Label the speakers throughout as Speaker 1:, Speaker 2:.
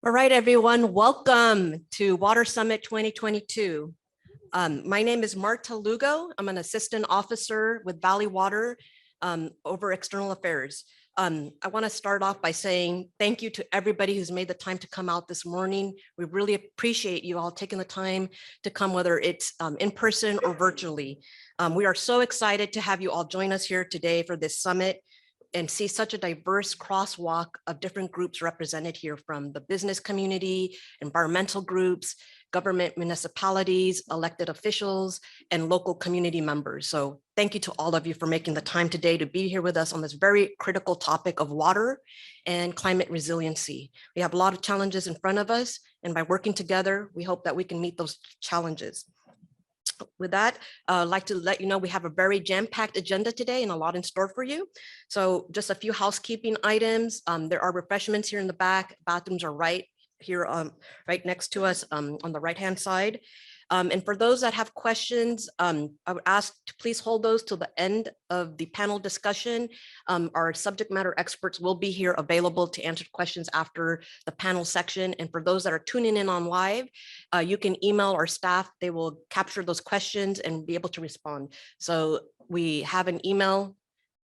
Speaker 1: All right, everyone, welcome to Water Summit 2022. My name is Marta Lugo. I'm an assistant officer with Valley Water over external affairs. I want to start off by saying thank you to everybody who's made the time to come out this morning. We really appreciate you all taking the time to come, whether it's in person or virtually. We are so excited to have you all join us here today for this summit and see such a diverse crosswalk of different groups represented here, from the business community, environmental groups, government, municipalities, elected officials, and local community members. So thank you to all of you for making the time today to be here with us on this very critical topic of water and climate resiliency. We have a lot of challenges in front of us, and by working together, we hope that we can meet those challenges. With that, I'd like to let you know we have a very jam-packed agenda today and a lot in store for you. So just a few housekeeping items. There are refreshments here in the back. Bathrooms are right here, right next to us on the right-hand side. And for those that have questions, I would ask to please hold those till the end of the panel discussion. Our subject matter experts will be here available to answer questions after the panel section. And for those that are tuning in on live, you can email our staff. They will capture those questions and be able to respond. So we have an email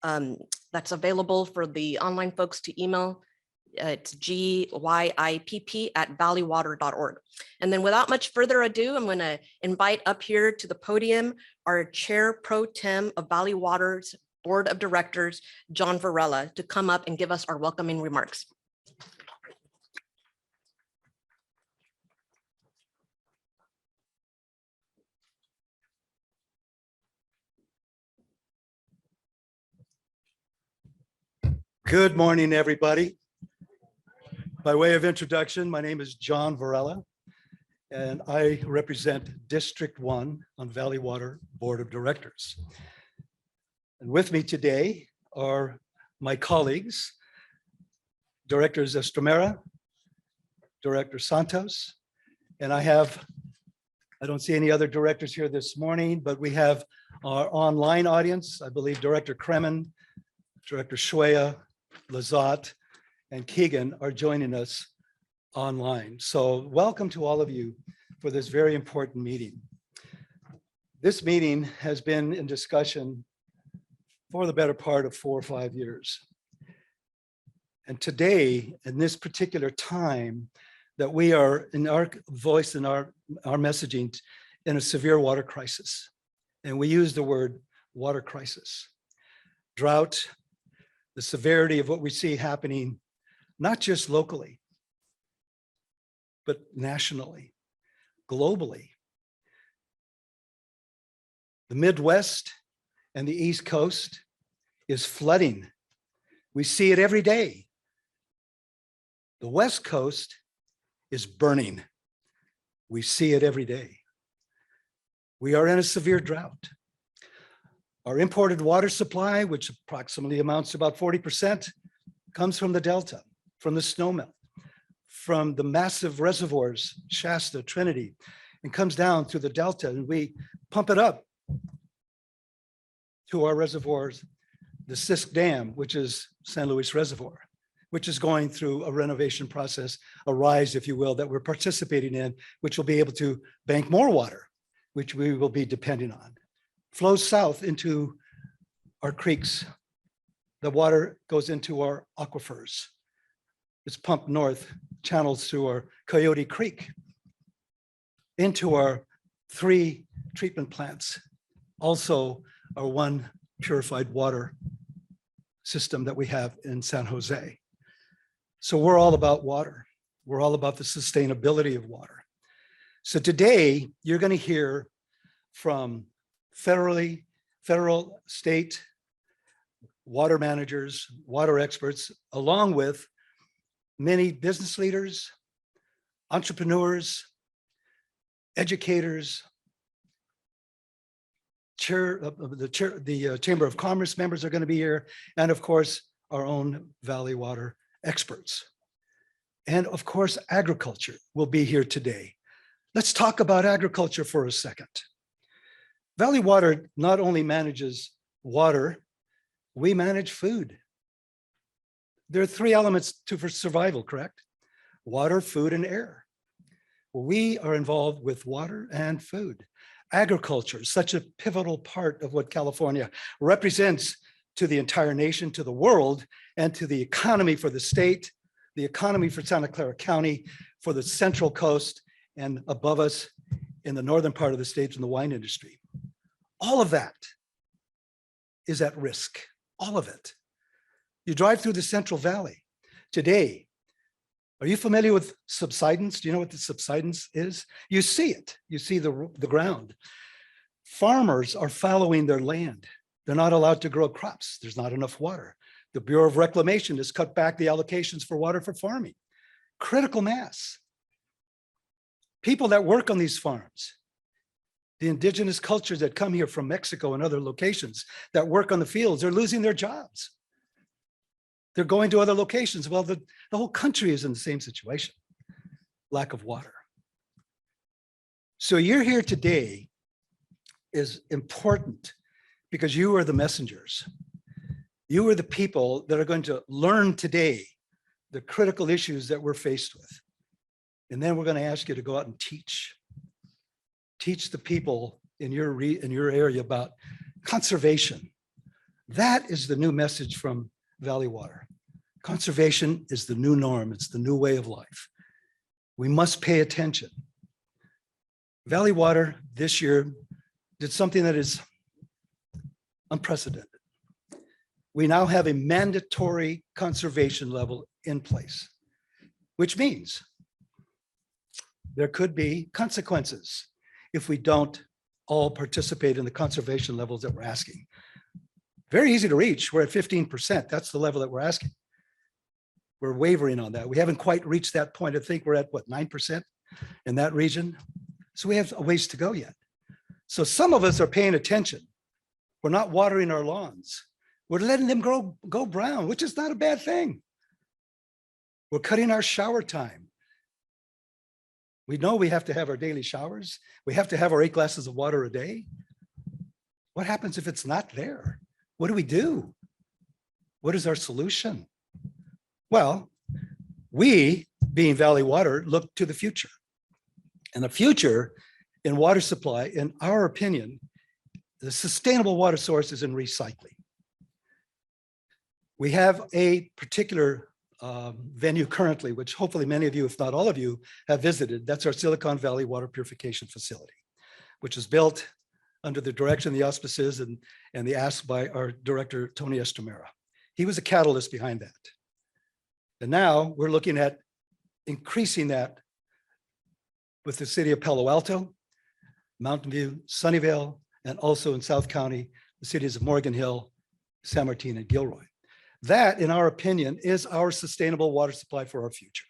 Speaker 1: that's available for the online folks to email. It's gyip@valleywater.org. And then without much further ado, I'm going to invite up here to the podium our Chair Pro Tem of Valley Water's Board of Directors, John Varela, to come up and give us our welcoming remarks.
Speaker 2: Good morning, everybody. By way of introduction, my name is John Varela, and I represent District 1 on Valley Water Board of Directors. And with me today are my colleagues, Directors Estremera, Director Santos, and I don't see any other directors here this morning, but we have our online audience. I believe Director Kremen, Director Shuea, Lazat, and Keegan are joining us online. So welcome to all of you for this very important meeting. This meeting has been in discussion for the better part of 4 or 5 years. And today, in this particular time, that we are in our voice and our messaging in a severe water crisis. And we use the word water crisis. Drought, the severity of what we see happening not just locally, but nationally, globally. The Midwest and the East Coast is flooding. We see it every day. The West Coast is burning. We see it every day. We are in a severe drought. Our imported water supply, which approximately amounts to about 40%, comes from the Delta, from the snowmelt, from the massive reservoirs, Shasta, Trinity, and comes down through the Delta, and we pump it up to our reservoirs, the Sisk Dam, which is San Luis Reservoir, which is going through a renovation process, a rise, if you will, that we're participating in, which will be able to bank more water, which we will be depending on. Flows south into our creeks. The water goes into our aquifers. It's pumped north, channels through our Coyote Creek, into our 3 treatment plants, also our 1 purified water system that we have in San Jose. So we're all about water. We're all about the sustainability of water. So today, you're going to hear from federal, state, water managers, water experts, along with many business leaders, entrepreneurs, educators, the Chamber of Commerce members are going to be here, and of course, our own Valley Water experts. And of course, agriculture will be here today. Let's talk about agriculture for a second. Valley Water not only manages water, we manage food. There are 3 elements for survival, correct? water, food, and air. We are involved with water and food. Agriculture is such a pivotal part of what California represents to the entire nation, to the world, and to the economy for the state, the economy for Santa Clara County, for the Central Coast, and above us in the northern part of the state in the wine industry. All of that is at risk, all of it. You drive through the Central Valley today. Are you familiar with subsidence? Do you know what the subsidence is? You see it, you see the ground. Farmers are following their land. They're not allowed to grow crops. There's not enough water. The Bureau of Reclamation has cut back the allocations for water for farming. Critical mass. People that work on these farms, the indigenous cultures that come here from Mexico and other locations that work on the fields, they're losing their jobs. They're going to other locations. Well, the whole country is in the same situation, lack of water. So you're here today is important because you are the messengers. You are the people that are going to learn today the critical issues that we're faced with. And then we're going to ask you to go out and teach. Teach the people in your area about conservation. That is the new message from Valley Water. Conservation is the new norm. It's the new way of life. We must pay attention. Valley Water this year did something that is unprecedented. We now have a mandatory conservation level in place, which means there could be consequences if we don't all participate in the conservation levels that we're asking. Very easy to reach. We're at 15%. That's the level that we're asking. We're wavering on that. We haven't quite reached that point. I think we're at what, 9% in that region. So we have a ways to go yet. So some of us are paying attention. We're not watering our lawns. We're letting them go brown, which is not a bad thing. We're cutting our shower time. We know we have to have our daily showers. We have to have our 8 glasses of water a day. What happens if it's not there? What do we do? What is our solution? Well, we, being Valley Water, look to the future. And the future in water supply, in our opinion, the sustainable water source is in recycling. We have a particular venue currently, which hopefully many of you, if not all of you, have visited. That's our Silicon Valley Water Purification Facility, which is built under the direction, the auspices, and the ask by our director, Tony Estamera. He was a catalyst behind that. And now we're looking at increasing that with the city of Palo Alto, Mountain View, Sunnyvale, and also in South County, the cities of Morgan Hill, San Martin, and Gilroy. That, in our opinion, is our sustainable water supply for our future.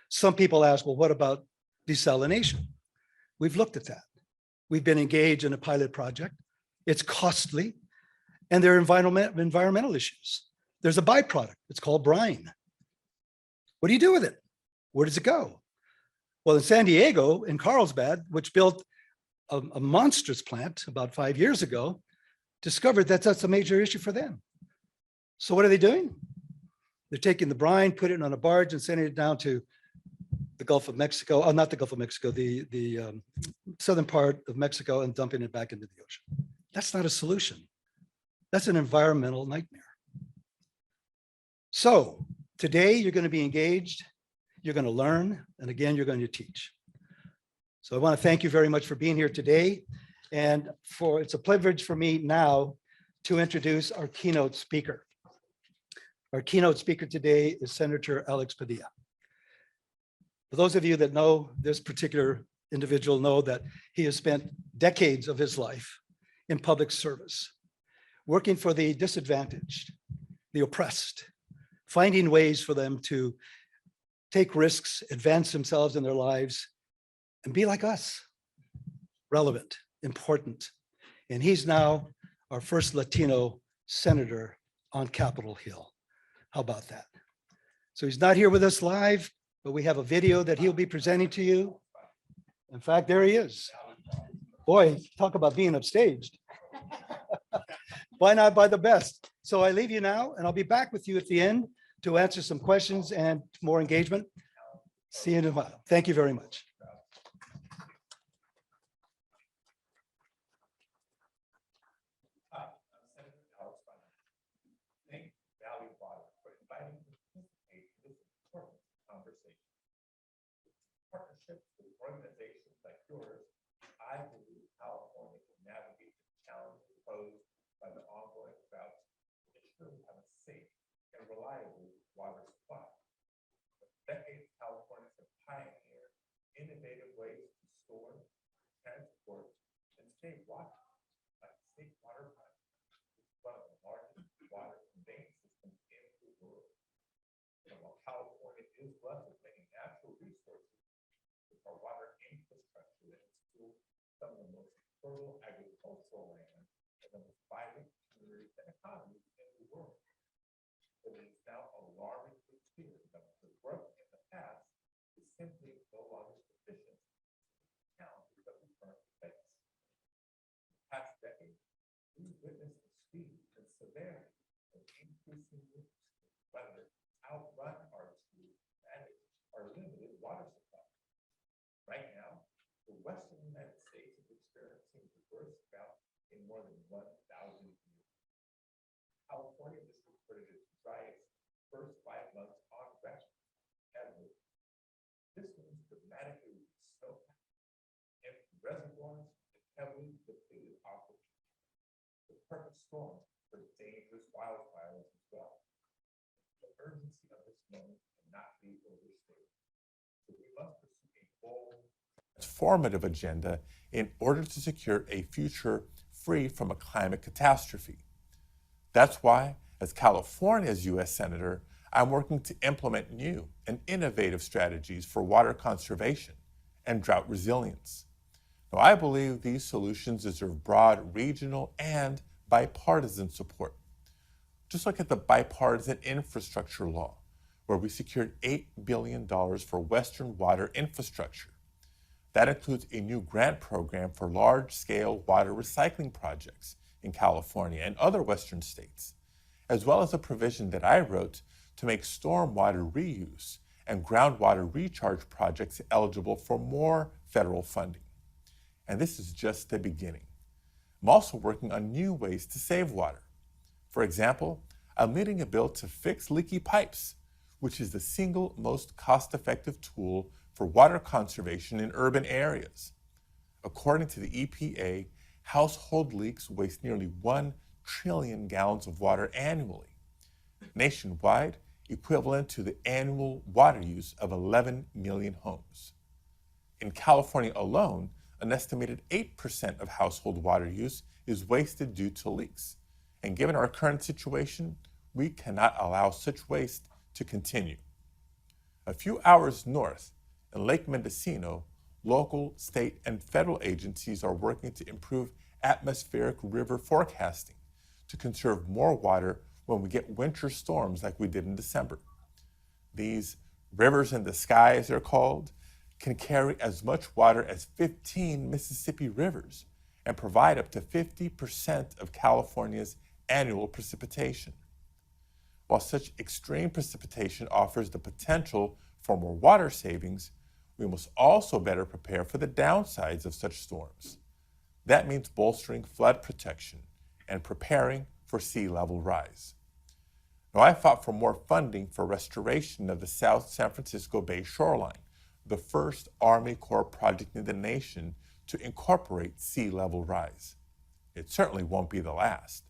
Speaker 2: Some people ask, well, what about desalination? We've looked at that. We've been engaged in a pilot project. It's costly, and there are environmental issues. There's a byproduct. It's called brine. What do you do with it? Where does it go? Well, in San Diego, in Carlsbad, which built a monstrous plant about 5 years ago, discovered that that's a major issue for them. So what are they doing? They're taking the brine, putting it on a barge and sending it down to the Gulf of Mexico, not the Gulf of Mexico, the southern part of Mexico, and dumping it back into the ocean. That's not a solution. That's an environmental nightmare. So today you're going to be engaged, you're going to learn, and again, you're going to teach. So I want to thank you very much for being here today. And it's a privilege for me now to introduce our keynote speaker. Our keynote speaker today is Senator Alex Padilla. For those of you that know this particular individual know that he has spent decades of his life in public service, working for the disadvantaged, the oppressed, finding ways for them to take risks, advance themselves in their lives, and be like us, relevant, important. And he's now our first Latino senator on Capitol Hill. How about that? So he's not here with us live, but we have a video that he'll be presenting to you. In fact, there he is. Boy, talk about being upstaged. Why not by the best? So I leave you now, and I'll be back with you at the end to answer some questions and more engagement. See you in a while. Thank you very much.
Speaker 3: Hi, I'm Senator Alex Bynum. Thank Valley Water for inviting me to participate in this important conversation. Partnerships with organizations like yours, I believe California can navigate the challenges posed by the ongoing drought to ensure we have a safe and reliable water supply. For decades, Californians have pioneered innovative ways to store, transport, and save water, like the State Water Project, which is one of the largest water conveyance systems in the world. And while California is blessed with many natural resources, with our water infrastructure that is still some of the most fertile agricultural land and the most vibrant communities and economies in the world. It is now alarmingly clear that the growth in the past is simply no longer sufficient to the challenges that we currently face. In the past decade, we've witnessed the speed and severity of increasing use, whether outrun our to manage our limited water supply. Right now, the Western United States is experiencing diverse drought in more than 1,000 years. California just reported its driest first 5 months on record ever. This means dramatically reduced snowpack, empty reservoirs, and heavily depleted aquifers. The perfect storm for dangerous wildfires as well. The urgency of this moment cannot be overstated. So we must pursue a bold, transformative agenda in order to secure a future free from a climate catastrophe. That's why, as California's U.S. Senator, I'm working to implement new and innovative strategies for water conservation and drought resilience. Now, I believe these solutions deserve broad regional and bipartisan support. Just look at the bipartisan infrastructure law, where we secured $8 billion for Western water infrastructure. That includes a new grant program for large-scale water recycling projects in California and other Western states, as well as a provision that I wrote to make stormwater reuse and groundwater recharge projects eligible for more federal funding. And this is just the beginning. I'm also working on new ways to save water. For example, I'm leading a bill to fix leaky pipes, which is the single most cost-effective tool for water conservation in urban areas. According to the EPA, household leaks waste nearly 1 trillion gallons of water annually. Nationwide, equivalent to the annual water use of 11 million homes. In California alone, an estimated 8% of household water use is wasted due to leaks. And given our current situation, we cannot allow such waste to continue. A few hours north, in Lake Mendocino, local, state, and federal agencies are working to improve atmospheric river forecasting to conserve more water when we get winter storms like we did in December. These rivers in the sky, as they're called, can carry as much water as 15 Mississippi rivers and provide up to 50% of California's annual precipitation. While such extreme precipitation offers the potential for more water savings, we must also better prepare for the downsides of such storms. That means bolstering flood protection and preparing for sea level rise. Now, I fought for more funding for restoration of the South San Francisco Bay shoreline, the first Army Corps project in the nation to incorporate sea level rise. It certainly won't be the last,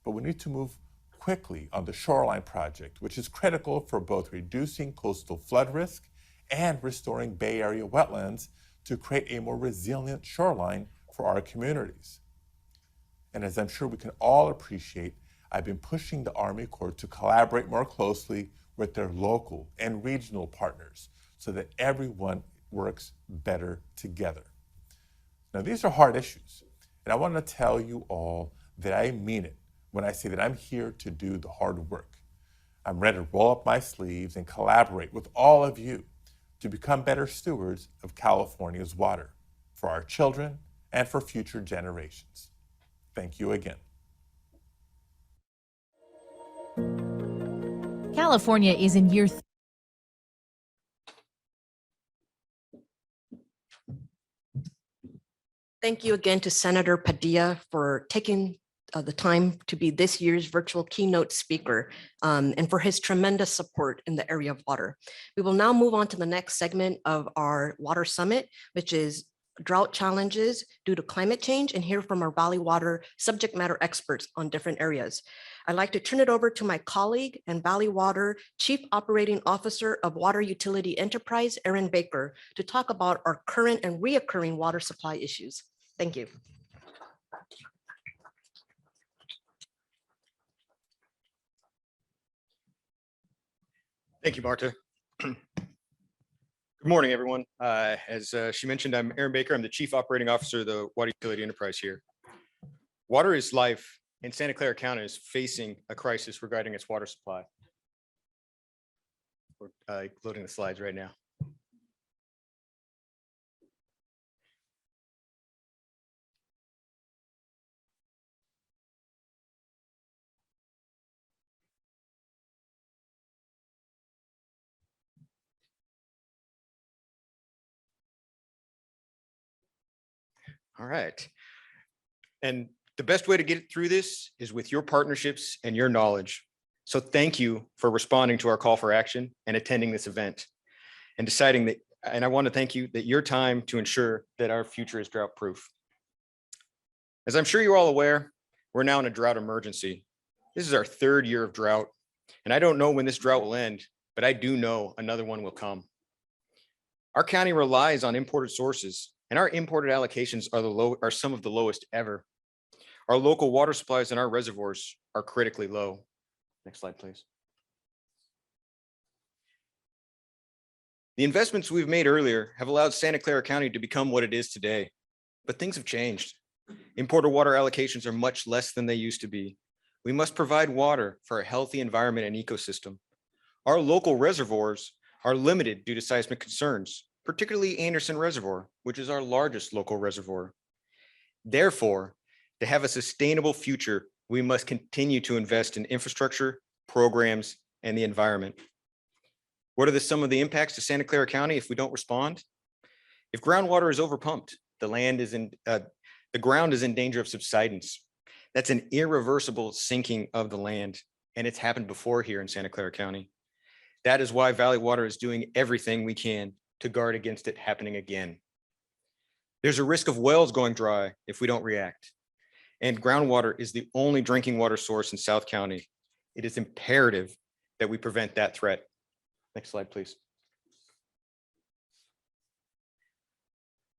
Speaker 3: but we need to move quickly on the shoreline project, which is critical for both reducing coastal flood risk and restoring Bay Area wetlands to create a more resilient shoreline for our communities. And as I'm sure we can all appreciate, I've been pushing the Army Corps to collaborate more closely with their local and regional partners so that everyone works better together. Now, these are hard issues, and I want to tell you all that I mean it when I say that I'm here to do the hard work. I'm ready to roll up my sleeves and collaborate with all of you to become better stewards of California's water for our children and for future generations. Thank you again.
Speaker 4: California is in year
Speaker 1: Thank you again to Senator Padilla for taking the time to be this year's virtual keynote speaker and for his tremendous support in the area of water. We will now move on to the next segment of our Water Summit, which is drought challenges due to climate change, and hear from our Valley Water subject matter experts on different areas. I'd like to turn it over to my colleague and Valley Water Chief Operating Officer of Water Utility Enterprise, Aaron Baker, to talk about our current and reoccurring water supply issues. Thank you.
Speaker 4: Thank you, Marta. Good morning, everyone. As she mentioned, I'm Aaron Baker. I'm the Chief Operating Officer of the Water Utility Enterprise here. Water is life, and Santa Clara County is facing a crisis regarding its water supply. We're loading the slides right now. All right. And the best way to get through this is with your partnerships and your knowledge. So thank you for responding to our call for action and attending this event and deciding that, and I want to thank you that your time to ensure that our future is drought proof. As I'm sure you're all aware, we're now in a drought emergency. This is our third year of drought, and I don't know when this drought will end, but I do know another one will come. Our county relies on imported sources, and our imported allocations are some of the lowest ever. Our local water supplies and our reservoirs are critically low. Next slide, please. The investments we've made earlier have allowed Santa Clara County to become what it is today, but things have changed. Imported water allocations are much less than they used to be. We must provide water for a healthy environment and ecosystem. Our local reservoirs are limited due to seismic concerns, particularly Anderson Reservoir, which is our largest local reservoir. Therefore, to have a sustainable future, we must continue to invest in infrastructure, programs, and the environment. What are some of the impacts to Santa Clara County if we don't respond? If groundwater is overpumped, the ground is in danger of subsidence. That's an irreversible sinking of the land, and it's happened before here in Santa Clara County. That is why Valley Water is doing everything we can to guard against it happening again. There's a risk of wells going dry if we don't react. And groundwater is the only drinking water source in South County. It is imperative that we prevent that threat. Next slide, please.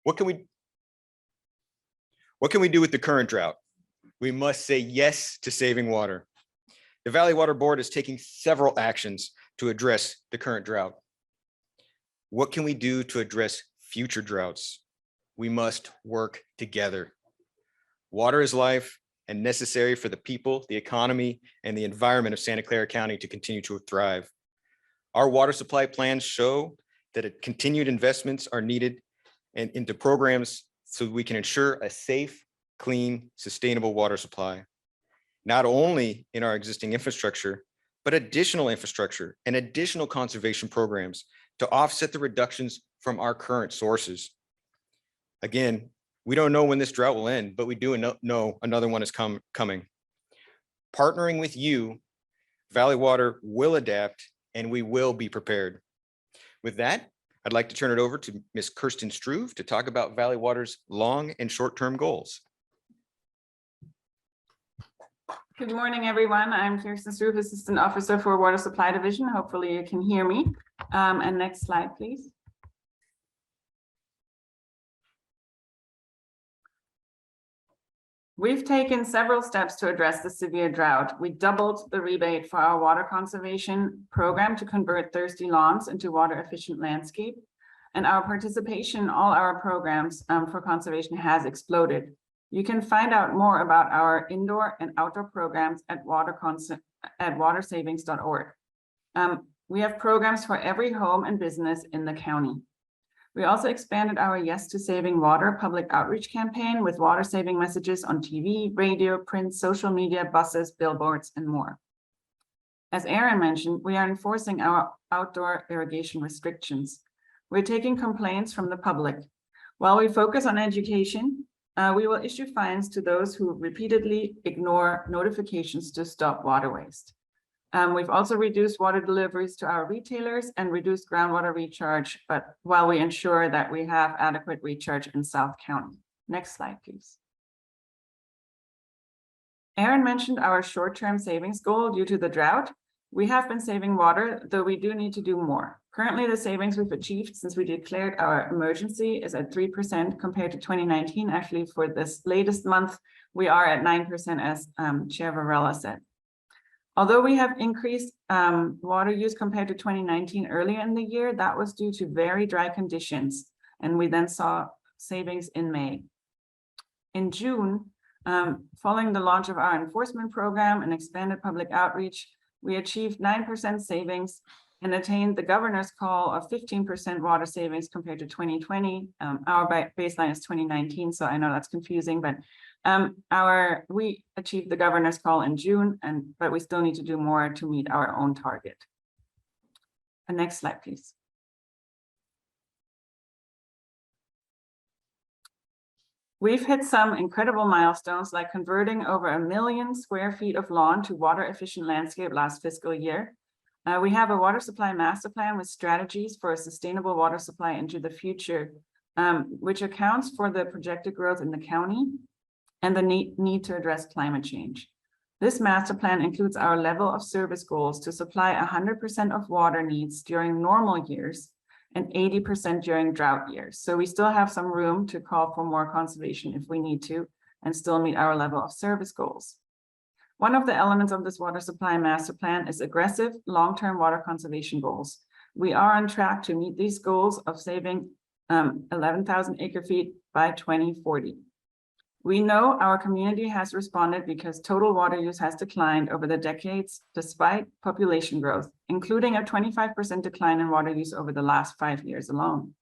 Speaker 4: What can we do with the current drought? We must say yes to saving water. The Valley Water Board is taking several actions to address the current drought. What can we do to address future droughts? We must work together. Water is life and necessary for the people, the economy, and the environment of Santa Clara County to continue to thrive. Our water supply plans show that continued investments are needed and into programs so we can ensure a safe, clean, sustainable water supply, not only in our existing infrastructure, but additional infrastructure and additional conservation programs to offset the reductions from our current sources. Again, we don't know when this drought will end, but we do know another one is coming. Partnering with you, Valley Water will adapt and we will be prepared. With that, I'd like to turn it over to Ms. Kirsten Struve to talk about Valley Water's long and short-term goals.
Speaker 5: Good morning, everyone. I'm Kirsten Struve, Assistant Officer for Water Supply Division. Hopefully you can hear me. And next slide, please. We've taken several steps to address the severe drought. We doubled the rebate for our water conservation program to convert thirsty lawns into water efficient landscape. And our participation in all our programs for conservation has exploded. You can find out more about our indoor and outdoor programs at watersavings.org. We have programs for every home and business in the county. We also expanded our Yes to Saving Water public outreach campaign with water saving messages on TV, radio, print, social media, buses, billboards, and more. As Aaron mentioned, we are enforcing our outdoor irrigation restrictions. We're taking complaints from the public. While we focus on education, We will issue fines to those who repeatedly ignore notifications to stop water waste. We've also reduced water deliveries to our retailers and reduced groundwater recharge, but while we ensure that we have adequate recharge in South County. Next slide, please. Aaron mentioned our short-term savings goal due to the drought. We have been saving water, though we do need to do more. Currently, the savings we've achieved since we declared our emergency is at 3% compared to 2019. Actually, for this latest month, we are at 9%, as Chair Varela said. Although we have increased water use compared to 2019 earlier in the year, that was due to very dry conditions, and we then saw savings in May. In June, following the launch of our enforcement program and expanded public outreach, we achieved 9% savings and attained the governor's call of 15% water savings compared to 2020. Our baseline is 2019, so I know that's confusing, but we achieved the governor's call in June, but we still need to do more to meet our own target. Next slide, please. We've hit some incredible milestones, like converting over 1 million square feet of lawn to water efficient landscape last fiscal year. We have a water supply master plan with strategies for a sustainable water supply into the future, which accounts for the projected growth in the county and the need to address climate change. This master plan includes our level of service goals to supply 100% of water needs during normal years and 80% during drought years. So we still have some room to call for more conservation if we need to, and still meet our level of service goals. One of the elements of this water supply master plan is aggressive long-term water conservation goals. We are on track to meet these goals of saving 11,000 acre feet by 2040. We know our community has responded because total water use has declined over the decades despite population growth, including a 25% decline in water use over the last 5 years alone.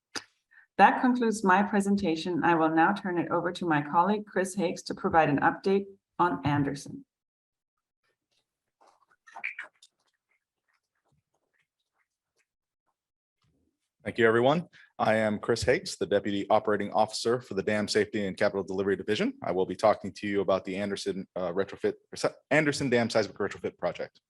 Speaker 5: That concludes my presentation. I will now turn it over to my colleague, Chris Hakes, to provide an update on Anderson.
Speaker 6: Thank you, everyone. I am Chris Hakes, the Deputy Operating Officer for the Dam Safety and Capital Delivery Division. I will be talking to you about the Anderson Dam Seismic Retrofit Project.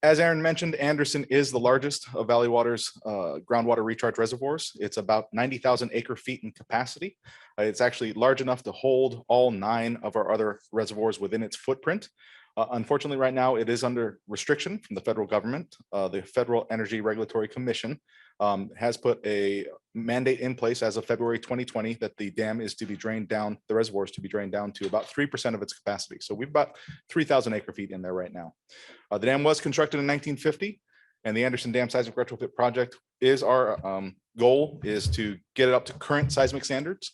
Speaker 6: As Aaron mentioned, Anderson is the largest of Valley Water's groundwater recharge reservoirs. It's about 90,000 acre feet in capacity. It's actually large enough to hold all 9 of our other reservoirs within its footprint. Unfortunately, right now, it is under restriction from the federal government. The Federal Energy Regulatory Commission has put a mandate in place as of February 2020 that the dam is to be drained down, the reservoir is to be drained down to about 3% of its capacity. So we've about 3,000 acre feet in there right now. The dam was constructed in 1950, and the Anderson Dam Seismic Retrofit Project is our goal is to get it up to current seismic standards.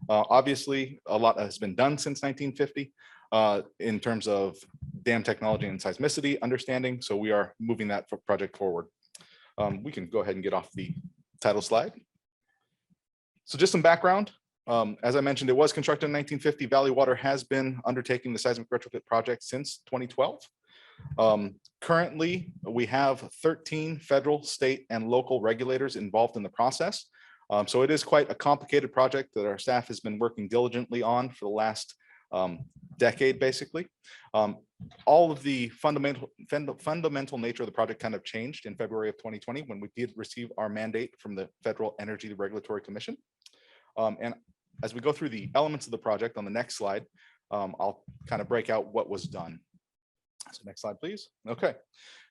Speaker 6: Obviously, a lot has been done since 1950 in terms of dam technology and seismicity understanding. So we are moving that project forward. We can go ahead and get off the title slide. So just some background. As I mentioned, it was constructed in 1950. Valley Water has been undertaking the seismic retrofit project since 2012. Currently, we have 13 federal, state, and local regulators involved in the process. So it is quite a complicated project that our staff has been working diligently on for the last decade, basically. All of the fundamental nature of the project kind of changed in February of 2020 when we did receive our mandate from the Federal Energy Regulatory Commission. And as we go through the elements of the project on the next slide, I'll kind of break out what was done. So next slide, please. Okay,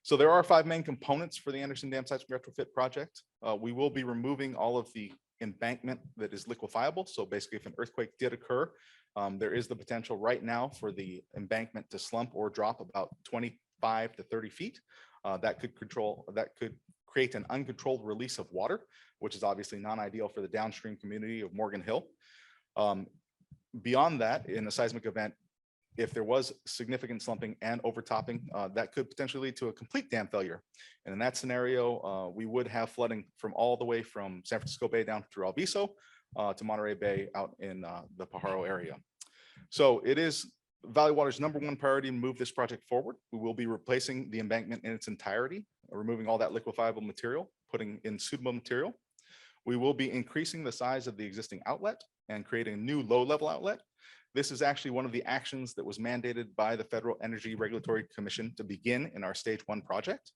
Speaker 6: so there are 5 main components for the Anderson Dam Seismic Retrofit project. We will be removing all of the embankment that is liquefiable. So basically, if an earthquake did occur, there is the potential right now for the embankment to slump or drop about 25 to 30 feet. That could create an uncontrolled release of water, which is obviously non-ideal for the downstream community of Morgan Hill. Beyond that, in a seismic event, if there was significant slumping and overtopping, that could potentially lead to a complete dam failure. And in that scenario, we would have flooding from all the way from San Francisco Bay down through Alviso to Monterey Bay out in the Pajaro area. So it is Valley Water's #1 priority to move this project forward. We will be replacing the embankment in its entirety, removing all that liquefiable material, putting in suitable material. We will be increasing the size of the existing outlet and creating a new low-level outlet. This is actually one of the actions that was mandated by the Federal Energy Regulatory Commission to begin in our stage 1 project.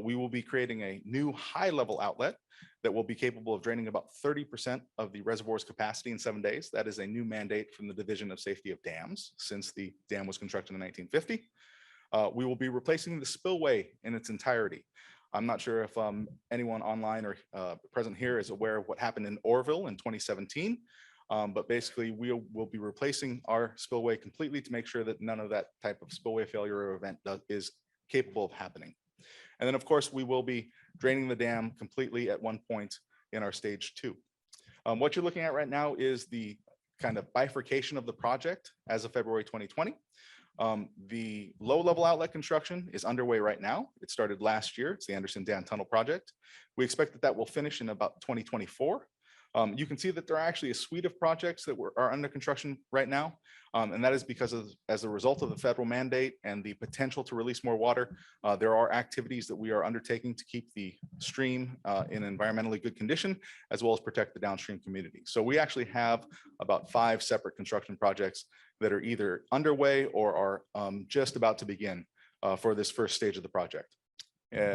Speaker 6: We will be creating a new high-level outlet that will be capable of draining about 30% of the reservoir's capacity in 7 days. That is a new mandate from the Division of Safety of Dams since the dam was constructed in 1950. We will be replacing the spillway in its entirety. I'm not sure if anyone online or present here is aware of what happened in Orville in 2017. But basically, we will be replacing our spillway completely to make sure that none of that type of spillway failure or event is capable of happening. And then, of course, we will be draining the dam completely at one point in our stage 2. What you're looking at right now is the kind of bifurcation of the project as of February 2020. The low-level outlet construction is underway right now. It started last year. It's the Anderson Dam Tunnel project. We expect that will finish in about 2024. You can see that there are actually a suite of projects that are under construction right now. And that is because as a result of the federal mandate and the potential to release more water, there are activities that we are undertaking to keep the stream in environmentally good condition, as well as protect the downstream community. So we actually have about 5 separate construction projects that are either underway or are just about to begin for this first stage of the project.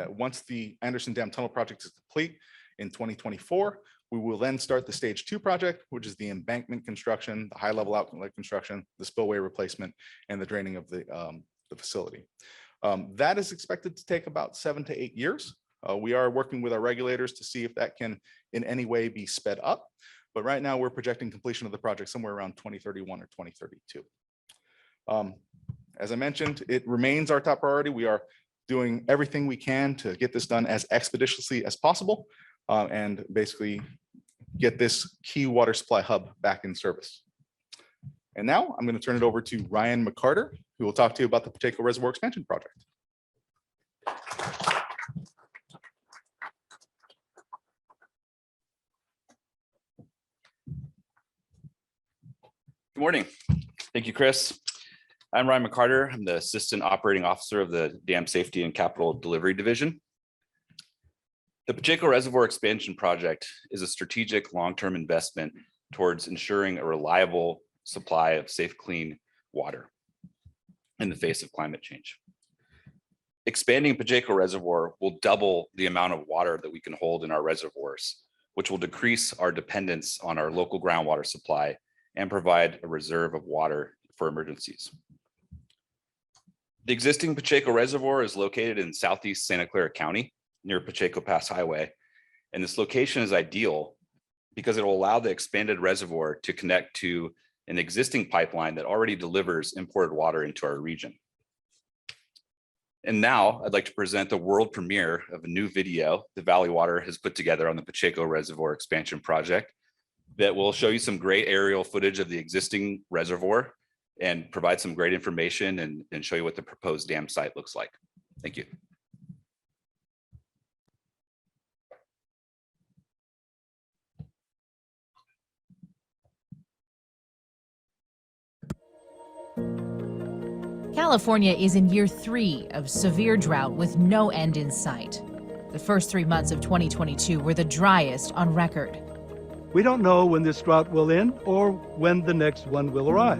Speaker 6: Once the Anderson Dam Tunnel project is complete in 2024, we will then start the stage 2 project, which is the embankment construction, the high-level outlet construction, the spillway replacement, and the draining of the facility. That is expected to take about 7 to 8 years. We are working with our regulators to see if that can in any way be sped up. But right now, we're projecting completion of the project somewhere around 2031 or 2032. As I mentioned, it remains our top priority. We are doing everything we can to get this done as expeditiously as possible. And basically get this key water supply hub back in service. And now I'm going to turn it over to Ryan McCarter, who will talk to you about the Pacheco Reservoir Expansion project.
Speaker 7: Good morning. Thank you, Chris. I'm Ryan McCarter. I'm the Assistant Operating Officer of the Dam Safety and Capital Delivery Division. The Pacheco Reservoir Expansion project is a strategic long-term investment towards ensuring a reliable supply of safe, clean water in the face of climate change. Expanding Pacheco Reservoir will double the amount of water that we can hold in our reservoirs, which will decrease our dependence on our local groundwater supply and provide a reserve of water for emergencies. The existing Pacheco Reservoir is located in southeast Santa Clara County, near Pacheco Pass Highway. And this location is ideal because it will allow the expanded reservoir to connect to an existing pipeline that already delivers imported water into our region. And now I'd like to present the world premiere of a new video that Valley Water has put together on the Pacheco Reservoir Expansion project that will show you some great aerial footage of the existing reservoir and provide some great information and show you what the proposed dam site looks like. Thank you.
Speaker 8: California is in year 3 of severe drought with no end in sight. The first 3 months of 2022 were the driest on record.
Speaker 2: We don't know when this drought will end or when the next one will arrive.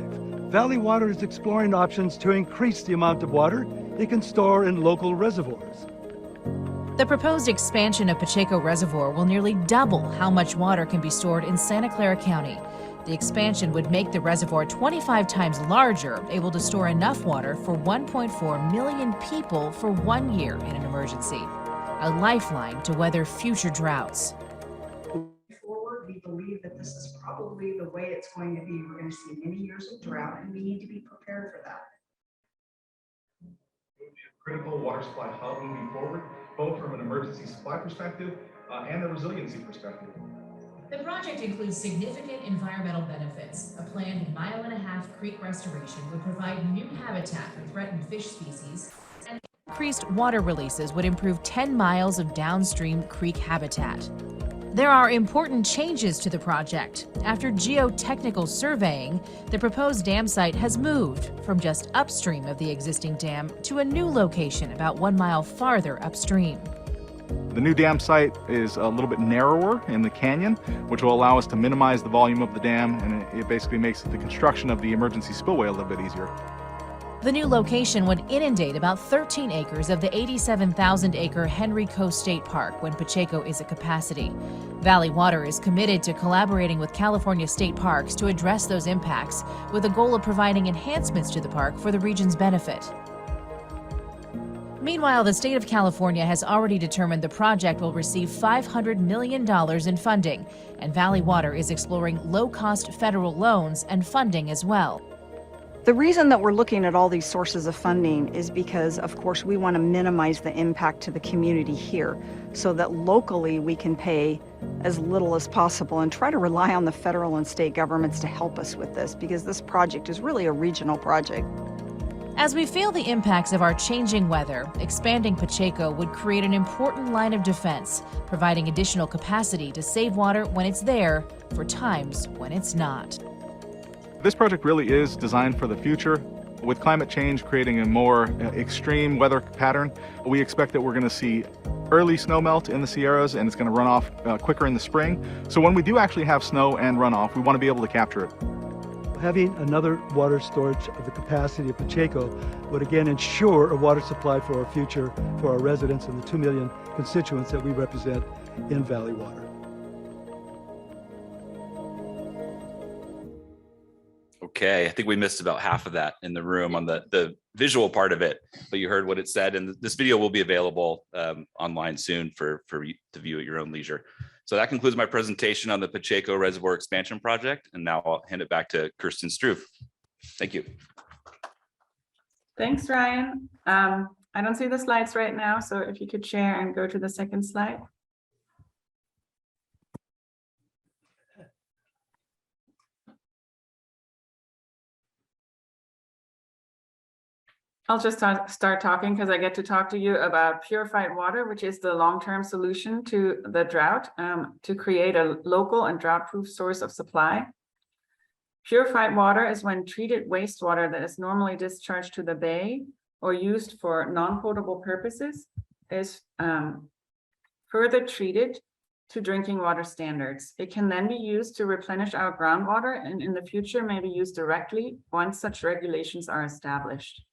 Speaker 2: Valley Water is exploring options to increase the amount of water it can store in local reservoirs.
Speaker 8: The proposed expansion of Pacheco Reservoir will nearly double how much water can be stored in Santa Clara County. The expansion would make the reservoir 25 times larger, able to store enough water for 1.4 million people for 1 year in an emergency. A lifeline to weather future droughts.
Speaker 9: Forward, we believe that this is probably the way it's going to be. We're going to see many years of drought, and we need to be prepared for that.
Speaker 3: Critical water supply hub moving forward, both from an emergency supply perspective and a resiliency perspective.
Speaker 8: The project includes significant environmental benefits. A planned 1.5 mile creek restoration would provide new habitat for threatened fish species, and increased water releases would improve 10 miles of downstream creek habitat. There are important changes to the project. After geotechnical surveying, the proposed dam site has moved from just upstream of the existing dam to a new location about 1 mile farther upstream.
Speaker 6: The new dam site is a little bit narrower in the canyon, which will allow us to minimize the volume of the dam, and it basically makes the construction of the emergency spillway a little bit easier.
Speaker 8: The new location would inundate about 13 acres of the 87,000-acre Henry Coast State Park when Pacheco is at capacity. Valley Water is committed to collaborating with California state parks to address those impacts, with a goal of providing enhancements to the park for the region's benefit. Meanwhile, the state of California has already determined the project will receive $500 million in funding, and Valley Water is exploring low-cost federal loans and funding as well.
Speaker 9: The reason that we're looking at all these sources of funding is because, of course, we want to minimize the impact to the community here so that locally we can pay as little as possible and try to rely on the federal and state governments to help us with this, because this project is really a regional project.
Speaker 8: As we feel the impacts of our changing weather, expanding Pacheco would create an important line of defense, providing additional capacity to save water when it's there for times when it's not.
Speaker 6: This project really is designed for the future. With climate change creating a more extreme weather pattern, we expect that we're going to see early snow melt in the Sierras, and it's going to run off quicker in the spring. So when we do actually have snow and runoff, we want to be able to capture it.
Speaker 2: Having another water storage of the capacity of Pacheco would again ensure a water supply for our future, for our residents and the 2 million constituents that we represent in Valley Water.
Speaker 7: Okay, I think we missed about half of that in the room on the visual part of it, but you heard what it said, and this video will be available online soon for you to view at your own leisure. So that concludes my presentation on the Pacheco Reservoir Expansion Project, and now I'll hand it back to Kirsten Struve. Thank you.
Speaker 5: Thanks, Ryan. I don't see the slides right now, so if you could share and go to the second slide. I'll just start talking because I get to talk to you about Purified Water, which is the long-term solution to the drought, to create a local and drought-proof source of supply. Purified water is when treated wastewater that is normally discharged to the bay or used for non-potable purposes is further treated to drinking water standards. It can then be used to replenish our groundwater, and in the future may be used directly once such regulations are established.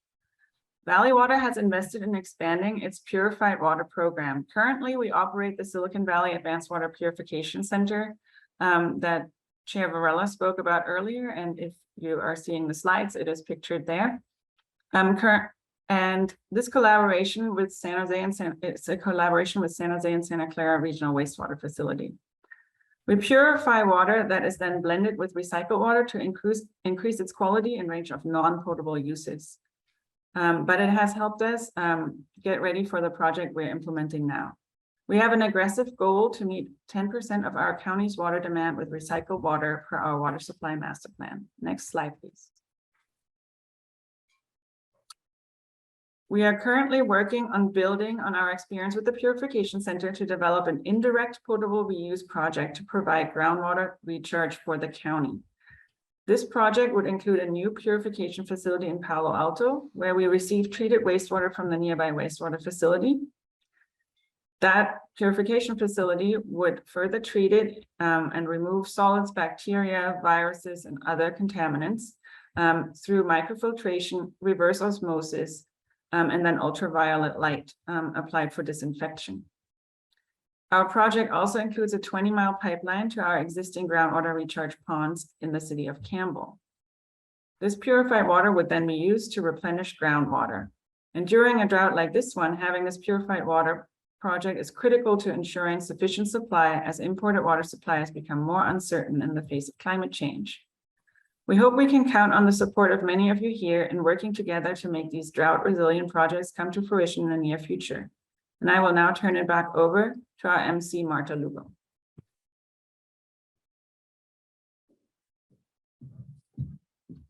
Speaker 5: Valley Water has invested in expanding its Purified Water program. Currently, we operate the Silicon Valley Advanced Water Purification Center that Chair Varela spoke about earlier, and if you are seeing the slides, it is pictured there. And this collaboration with San Jose and it's a collaboration with San Jose and Santa Clara Regional Wastewater Facility. We purify water that is then blended with recycled water to increase its quality and range of non-potable uses. But it has helped us get ready for the project we're implementing now. We have an aggressive goal to meet 10% of our county's water demand with recycled water per our water supply master plan. Next slide, please. We are currently working on building on our experience with the Purification Center to develop an indirect potable reuse project to provide groundwater recharge for the county. This project would include a new purification facility in Palo Alto, where we receive treated wastewater from the nearby wastewater facility. That purification facility would further treat it and remove solids, bacteria, viruses, and other contaminants through microfiltration, reverse osmosis, and then ultraviolet light applied for disinfection. Our project also includes a 20-mile pipeline to our existing groundwater recharge ponds in the city of Campbell. This purified water would then be used to replenish groundwater. And during a drought like this one, having this purified water project is critical to ensuring sufficient supply, as imported water supply has become more uncertain in the face of climate change. We hope we can count on the support of many of you here in working together to make these drought resilient projects come to fruition in the near future. And I will now turn it back over to our MC, Marta Lugo.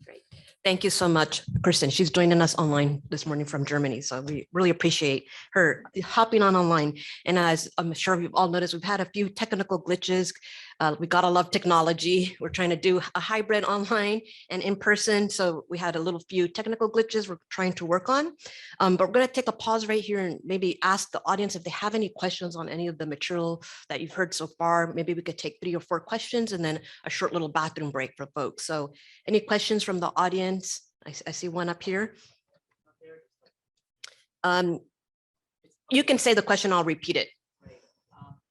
Speaker 1: Great. Thank you so much, Kristen. She's joining us online this morning from Germany. So we really appreciate her hopping on online. And as I'm sure you've all noticed, we've had a few technical glitches. We gotta love technology. We're trying to do a hybrid online and in person. So we had a little few technical glitches we're trying to work on. But we're gonna take a pause right here and maybe ask the audience if they have any questions on any of the material that you've heard so far. Maybe we could take 3 or 4 questions and then a short little bathroom break for folks. So any questions from the audience? I see one up here. You can say the question, I'll repeat it.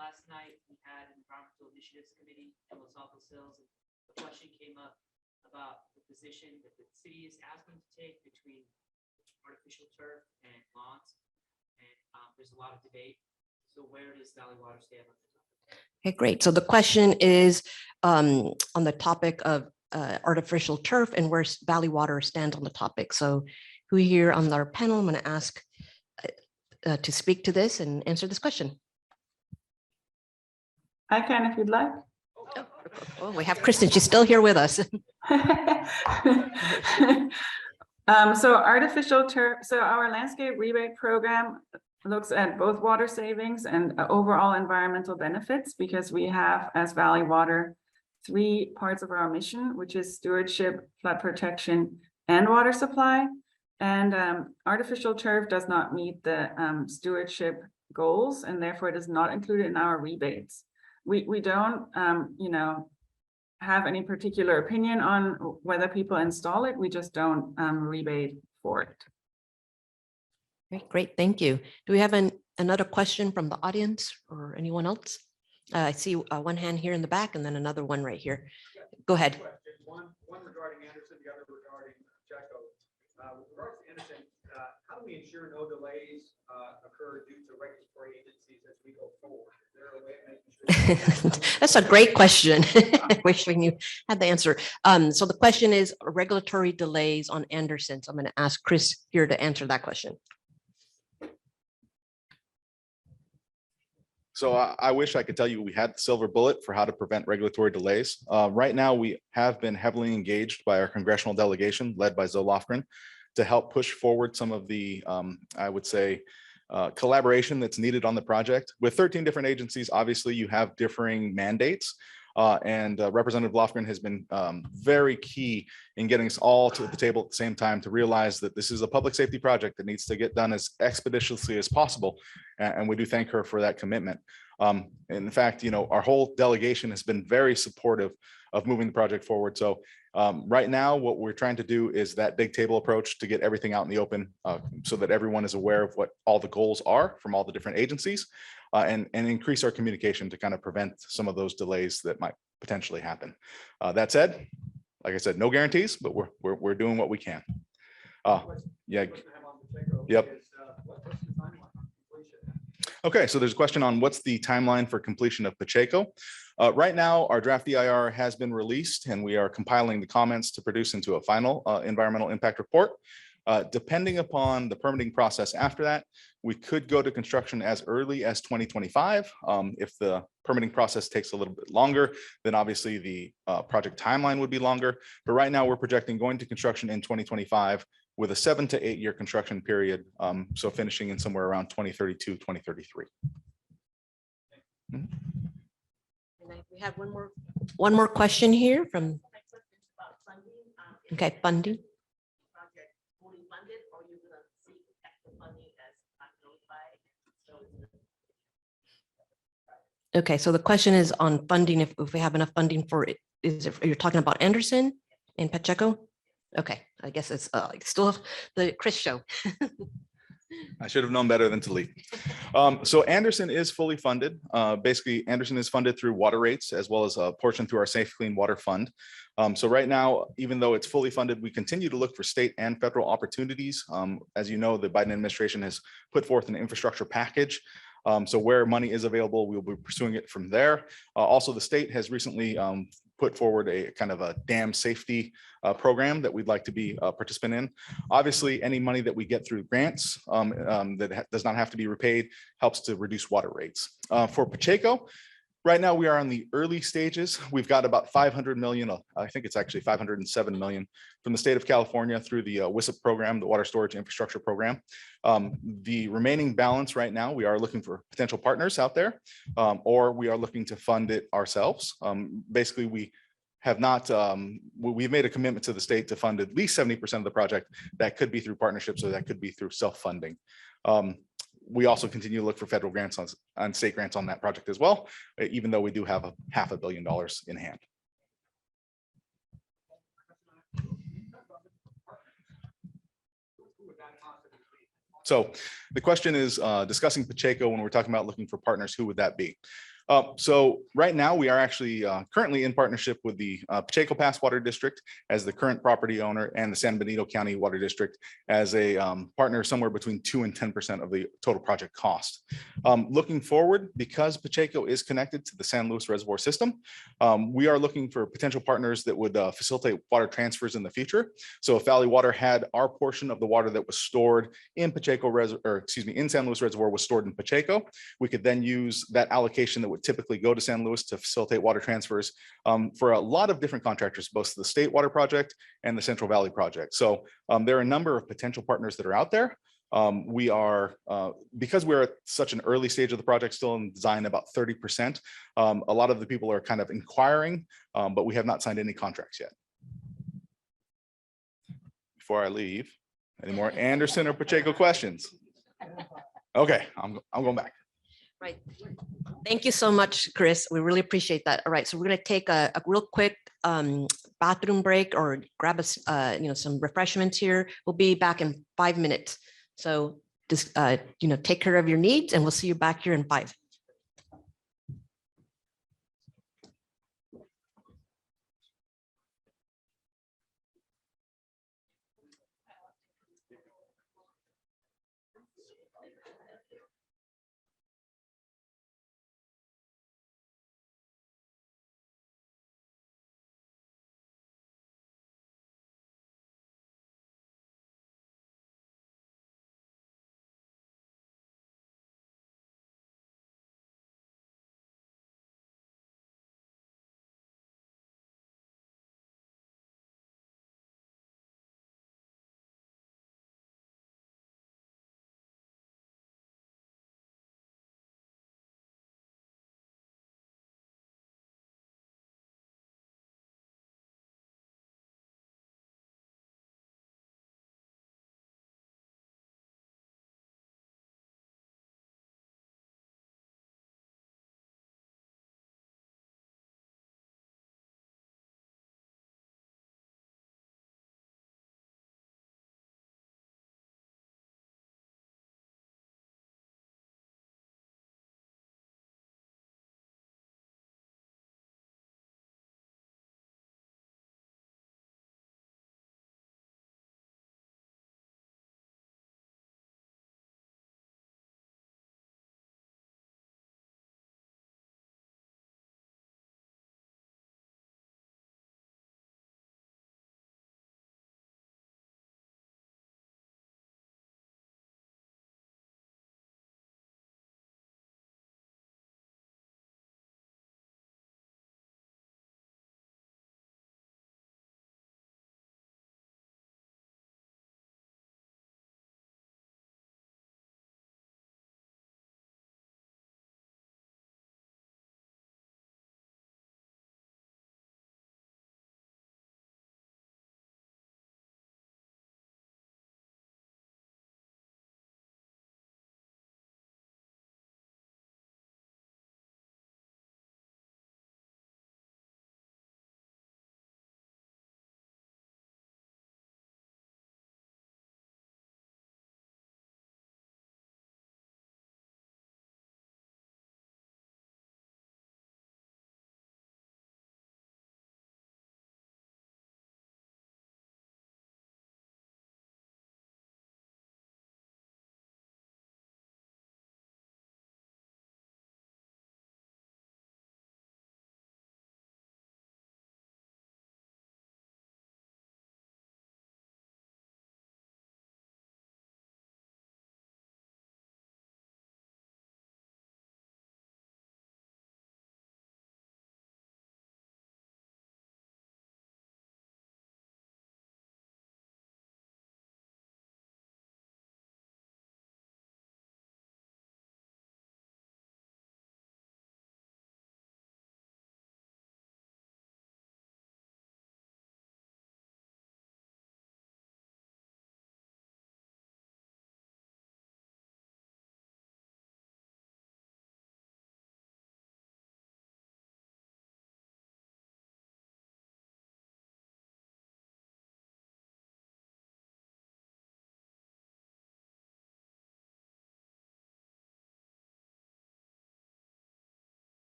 Speaker 10: Last night, we had an environmental initiatives committee in Los Altos Hills. The question came up about the position that the city is asking to take between artificial turf and lawns. And there's a lot of debate. So where does Valley Water stand on this?
Speaker 1: Okay, great. So the question is on the topic of artificial turf and where Valley Water stands on the topic. So who here on our panel, I'm going to ask to speak to this and answer this question.
Speaker 5: I can if you'd like.
Speaker 1: Oh, we have Kristen. She's still here with us.
Speaker 5: So artificial turf, so our landscape rebate program looks at both water savings and overall environmental benefits, because we have, as Valley Water, 3 parts of our mission, which is stewardship, flood protection, and water supply. And artificial turf does not meet the stewardship goals, and therefore it is not included in our rebates. We don't, have any particular opinion on whether people install it. We just don't rebate for it.
Speaker 1: Okay, great, thank you. Do we have another question from the audience or anyone else? I see one hand here in the back and then another one right here. Go ahead.
Speaker 11: One regarding Anderson, the other regarding Pacheco. With regards to Anderson, how do we ensure no delays occur due to regulatory agencies as we go forward? Is there a way of making sure?
Speaker 1: That's a great question. I wish we knew had the answer. So the question is regulatory delays on Anderson. So I'm going to ask Chris here to answer that question.
Speaker 6: So I wish I could tell you we had the silver bullet for how to prevent regulatory delays. Right now, we have been heavily engaged by our congressional delegation led by Zoe Lofgren to help push forward some of the, I would say, collaboration that's needed on the project. With 13 different agencies, obviously you have differing mandates. And Representative Lofgren has been very key in getting us all to the table at the same time to realize that this is a public safety project that needs to get done as expeditiously as possible. And we do thank her for that commitment. In fact, our whole delegation has been very supportive of moving the project forward. So right now, what we're trying to do is that big table approach to get everything out in the open so that everyone is aware of what all the goals are from all the different agencies. And increase our communication to kind of prevent some of those delays that might potentially happen. That said, like I said, no guarantees, but we're doing what we can. Yeah. Yep. Okay, so there's a question on what's the timeline for completion of Pacheco. Right now, our draft EIR has been released and we are compiling the comments to produce into a final environmental impact report. Depending upon the permitting process after that, we could go to construction as early as 2025. If the permitting process takes a little bit longer, then obviously the project timeline would be longer. But right now we're projecting going to construction in 2025 with a 7 to 8 year construction period. So finishing in somewhere around 2032, 2033.
Speaker 1: And we have one more question here from. Okay, funding. Okay, so the question is on funding, if we have enough funding for it, you're talking about Anderson and Pacheco? Okay, I guess it's still the Chris show.
Speaker 6: I should have known better than to lead. So Anderson is fully funded. Basically, Anderson is funded through water rates as well as a portion through our Safe Clean Water Fund. So right now, even though it's fully funded, we continue to look for state and federal opportunities. As you know, the Biden administration has put forth an infrastructure package. So where money is available, we'll be pursuing it from there. Also, the state has recently put forward a kind of a dam safety program that we'd like to be a participant in. Obviously, any money that we get through grants that does not have to be repaid helps to reduce water rates. For Pacheco, Right now, we are on the early stages. We've got about 500 million, I think it's actually 507 million from the state of California through the WISIP program, the Water Storage Infrastructure Program. The remaining balance right now, we are looking for potential partners out there, or we are looking to fund it ourselves. Basically, we have not, we've made a commitment to the state to fund at least 70% of the project. That could be through partnerships, or that could be through self-funding. We also continue to look for federal grants on state grants on that project as well, even though we do have $500 million in hand. So the question is discussing Pacheco. When we're talking about looking for partners, who would that be? So right now we are actually currently in partnership with the Pacheco Pass Water District as the current property owner, and the San Benito County Water District as a partner, somewhere between 2 and 10% of the total project cost. Looking forward, because Pacheco is connected to the San Luis Reservoir system, we are looking for potential partners that would facilitate water transfers in the future. So if Valley Water had our portion of the water that was stored in in San Luis Reservoir was stored in Pacheco, we could then use that allocation that would typically go to San Luis to facilitate water transfers for a lot of different contractors, both the State Water Project and the Central Valley Project. So there are a number of potential partners that are out there. We are, because we're at such an early stage of the project, still in design, about 30%. A lot of the people are kind of inquiring, but we have not signed any contracts yet. Before I leave, any more Anderson or Pacheco questions? Okay, I'm going back.
Speaker 1: Right. Thank you so much, Chris. We really appreciate that. All right, so we're going to take a real quick bathroom break, or grab us, some refreshments here. We'll be back in 5 minutes. So just, take care of your needs, and we'll see you back here in 5.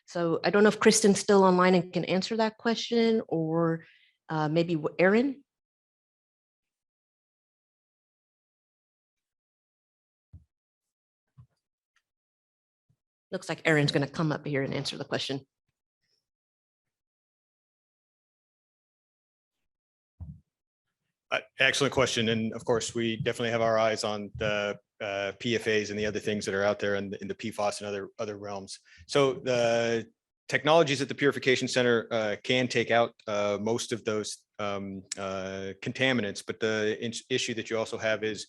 Speaker 1: So I don't know if Kristen's still online and can answer that question, or maybe Aaron. Looks like Aaron's going to come up here and answer the question.
Speaker 4: Excellent question. And of course, we definitely have our eyes on the PFAs and the other things that are out there in the PFAS and other realms. So the technologies at the Purification Center can take out most of those contaminants, but the issue that you also have is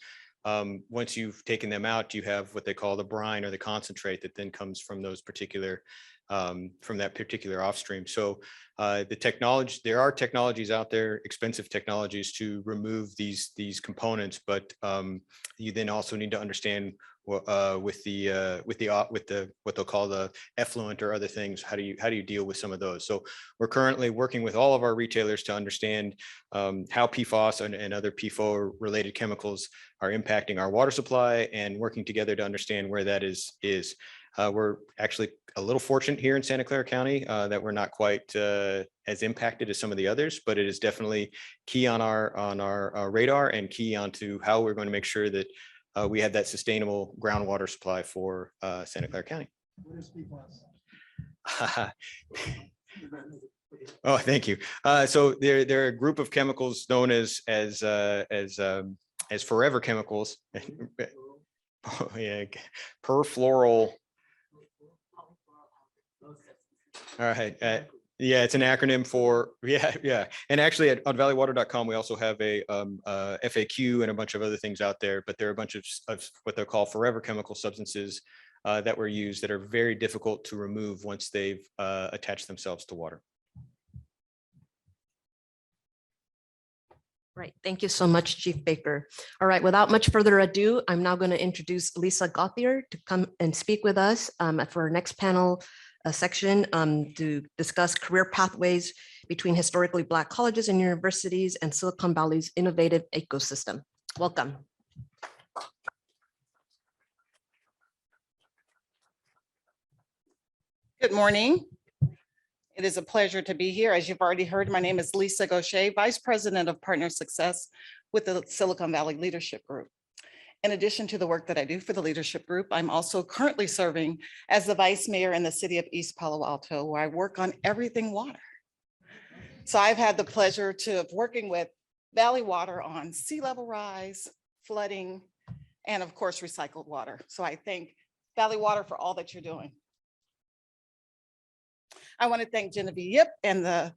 Speaker 4: once you've taken them out, you have what they call the brine or the concentrate that then comes from those particular from that particular offstream. So the technology, there are technologies out there, expensive technologies to remove these components, but you then also need to understand with the what they'll call the effluent or other things. How do you deal with some of those? So we're currently working with all of our retailers to understand how PFAS and other PFOA related chemicals are impacting our water supply, and working together to understand where that is. We're actually a little fortunate here in Santa Clara County that we're not quite as impacted as some of the others, but it is definitely key on our radar and key onto how we're going to make sure that we have that sustainable groundwater supply for Santa Clara County. Oh, thank you. So there are a group of chemicals known as forever chemicals. Oh, yeah, perfluoral. All right. Yeah, it's an acronym for, yeah. And actually on valleywater.com, we also have a FAQ and a bunch of other things out there, but there are a bunch of what they're called forever chemical substances that were used that are very difficult to remove once they've attached themselves to water.
Speaker 1: Right. Thank you so much, Chief Baker. All right. Without much further ado, I'm now going to introduce Lisa Gauthier to come and speak with us for our next panel section to discuss career pathways between historically Black colleges and universities and Silicon Valley's innovative ecosystem. Welcome.
Speaker 12: Good morning. It is a pleasure to be here. As you've already heard, my name is Lisa Gaucher, Vice President of Partner Success with the Silicon Valley Leadership Group. In addition to the work that I do for the leadership group, I'm also currently serving as the Vice Mayor in the city of East Palo Alto, where I work on everything water. So I've had the pleasure of working with Valley Water on sea level rise, flooding, and of course, recycled water. So I thank Valley Water for all that you're doing. I want to thank Genevieve Yip and the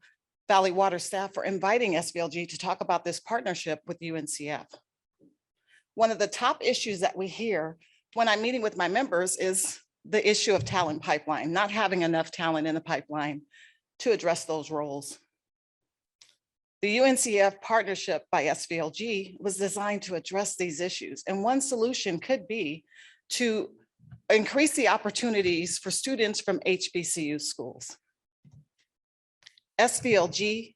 Speaker 12: Valley Water staff for inviting SVLG to talk about this partnership with UNCF. One of the top issues that we hear when I'm meeting with my members is the issue of talent pipeline, not having enough talent in the pipeline to address those roles. The UNCF partnership by SVLG was designed to address these issues. And one solution could be to increase the opportunities for students from HBCU schools. SVLG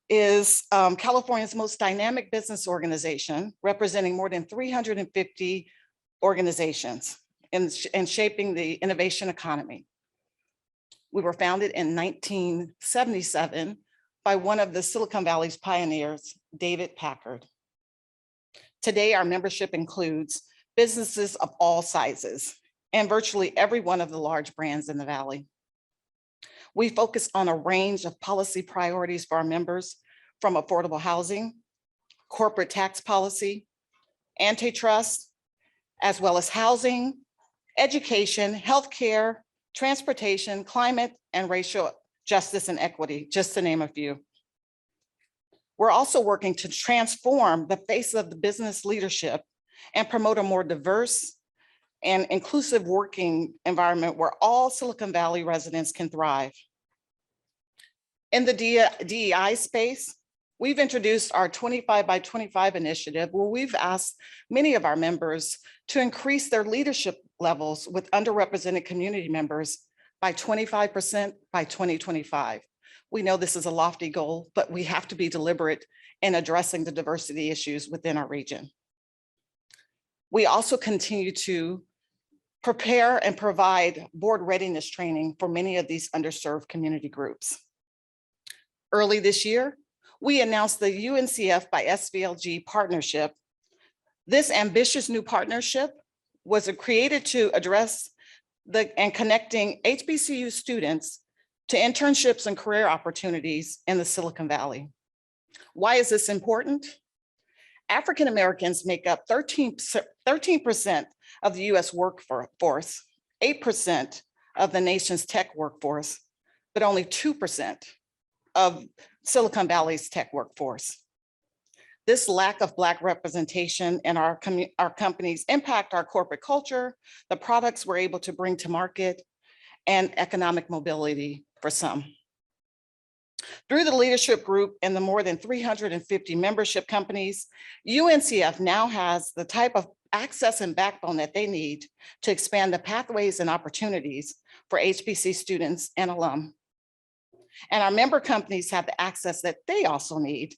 Speaker 12: is California's most dynamic business organization, representing more than 350 organizations in shaping the innovation economy. We were founded in 1977 by one of the Silicon Valley's pioneers, David Packard. Today, our membership includes businesses of all sizes and virtually every one of the large brands in the Valley. We focus on a range of policy priorities for our members, from affordable housing, corporate tax policy, antitrust, as well as housing, education, healthcare, transportation, climate, and racial justice and equity, just to name a few. We're also working to transform the face of the business leadership and promote a more diverse and inclusive working environment where all Silicon Valley residents can thrive. In the DEI space, we've introduced our 25 by 25 initiative, where we've asked many of our members to increase their leadership levels with underrepresented community members by 25% by 2025. We know this is a lofty goal, but we have to be deliberate in addressing the diversity issues within our region. We also continue to prepare and provide board readiness training for many of these underserved community groups. Early this year, we announced the UNCF by SVLG partnership. This ambitious new partnership was created to address and connecting HBCU students to internships and career opportunities in the Silicon Valley. Why is this important? African Americans make up 13% of the US workforce, 8% of the nation's tech workforce, but only 2% of Silicon Valley's tech workforce. This lack of Black representation in our companies impact our corporate culture, the products we're able to bring to market, and economic mobility for some. Through the leadership group and the more than 350 membership companies, UNCF now has the type of access and backbone that they need to expand the pathways and opportunities for HBC students and alum. And our member companies have the access that they also need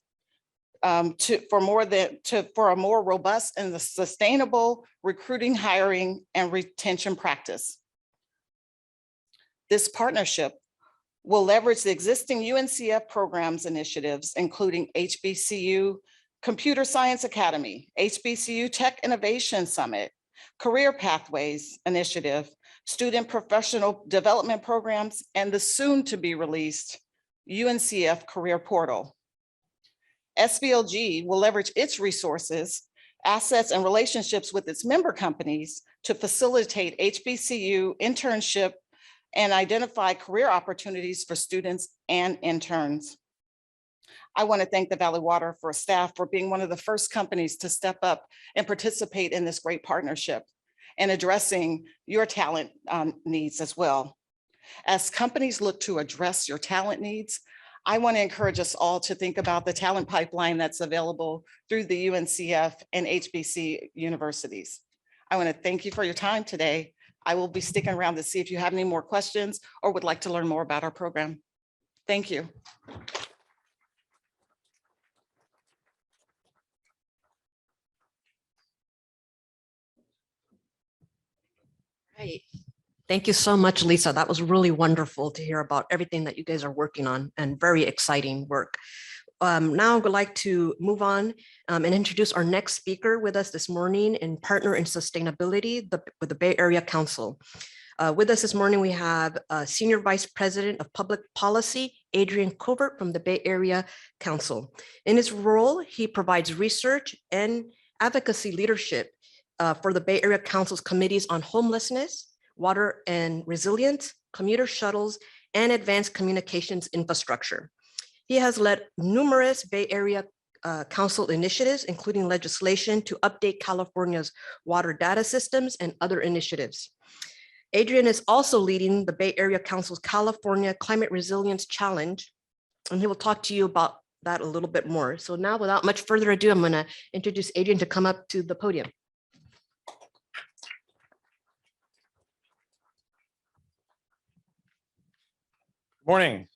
Speaker 12: for a more robust and sustainable recruiting, hiring, and retention practice. This partnership will leverage the existing UNCF programs initiatives, including HBCU Computer Science Academy, HBCU Tech Innovation Summit, Career Pathways Initiative, Student Professional Development Programs, and the soon to be released UNCF Career Portal. SVLG will leverage its resources, assets, and relationships with its member companies to facilitate HBCU internship and identify career opportunities for students and interns. I want to thank the Valley Water for staff for being one of the first companies to step up and participate in this great partnership and addressing your talent needs as well. As companies look to address your talent needs, I want to encourage us all to think about the talent pipeline that's available through the UNCF and HBC universities. I want to thank you for your time today. I will be sticking around to see if you have any more questions or would like to learn more about our program. Thank you.
Speaker 1: Right. Thank you so much, Lisa. That was really wonderful to hear about everything that you guys are working on and very exciting work. Now I would like to move on and introduce our next speaker with us this morning in Partner in Sustainability with the Bay Area Council. With us this morning, we have Senior Vice President of Public Policy, Adrian Covert from the Bay Area Council. In his role, he provides research and advocacy leadership for the Bay Area Council's committees on homelessness, water and resilience, commuter shuttles, and advanced communications infrastructure. He has led numerous Bay Area Council initiatives, including legislation to update California's water data systems and other initiatives. Adrian is also leading the Bay Area Council's California Climate Resilience Challenge, and he will talk to you about that a little bit more. So now, without much further ado, I'm going to introduce Adrian to come up to the podium.
Speaker 13: Morning.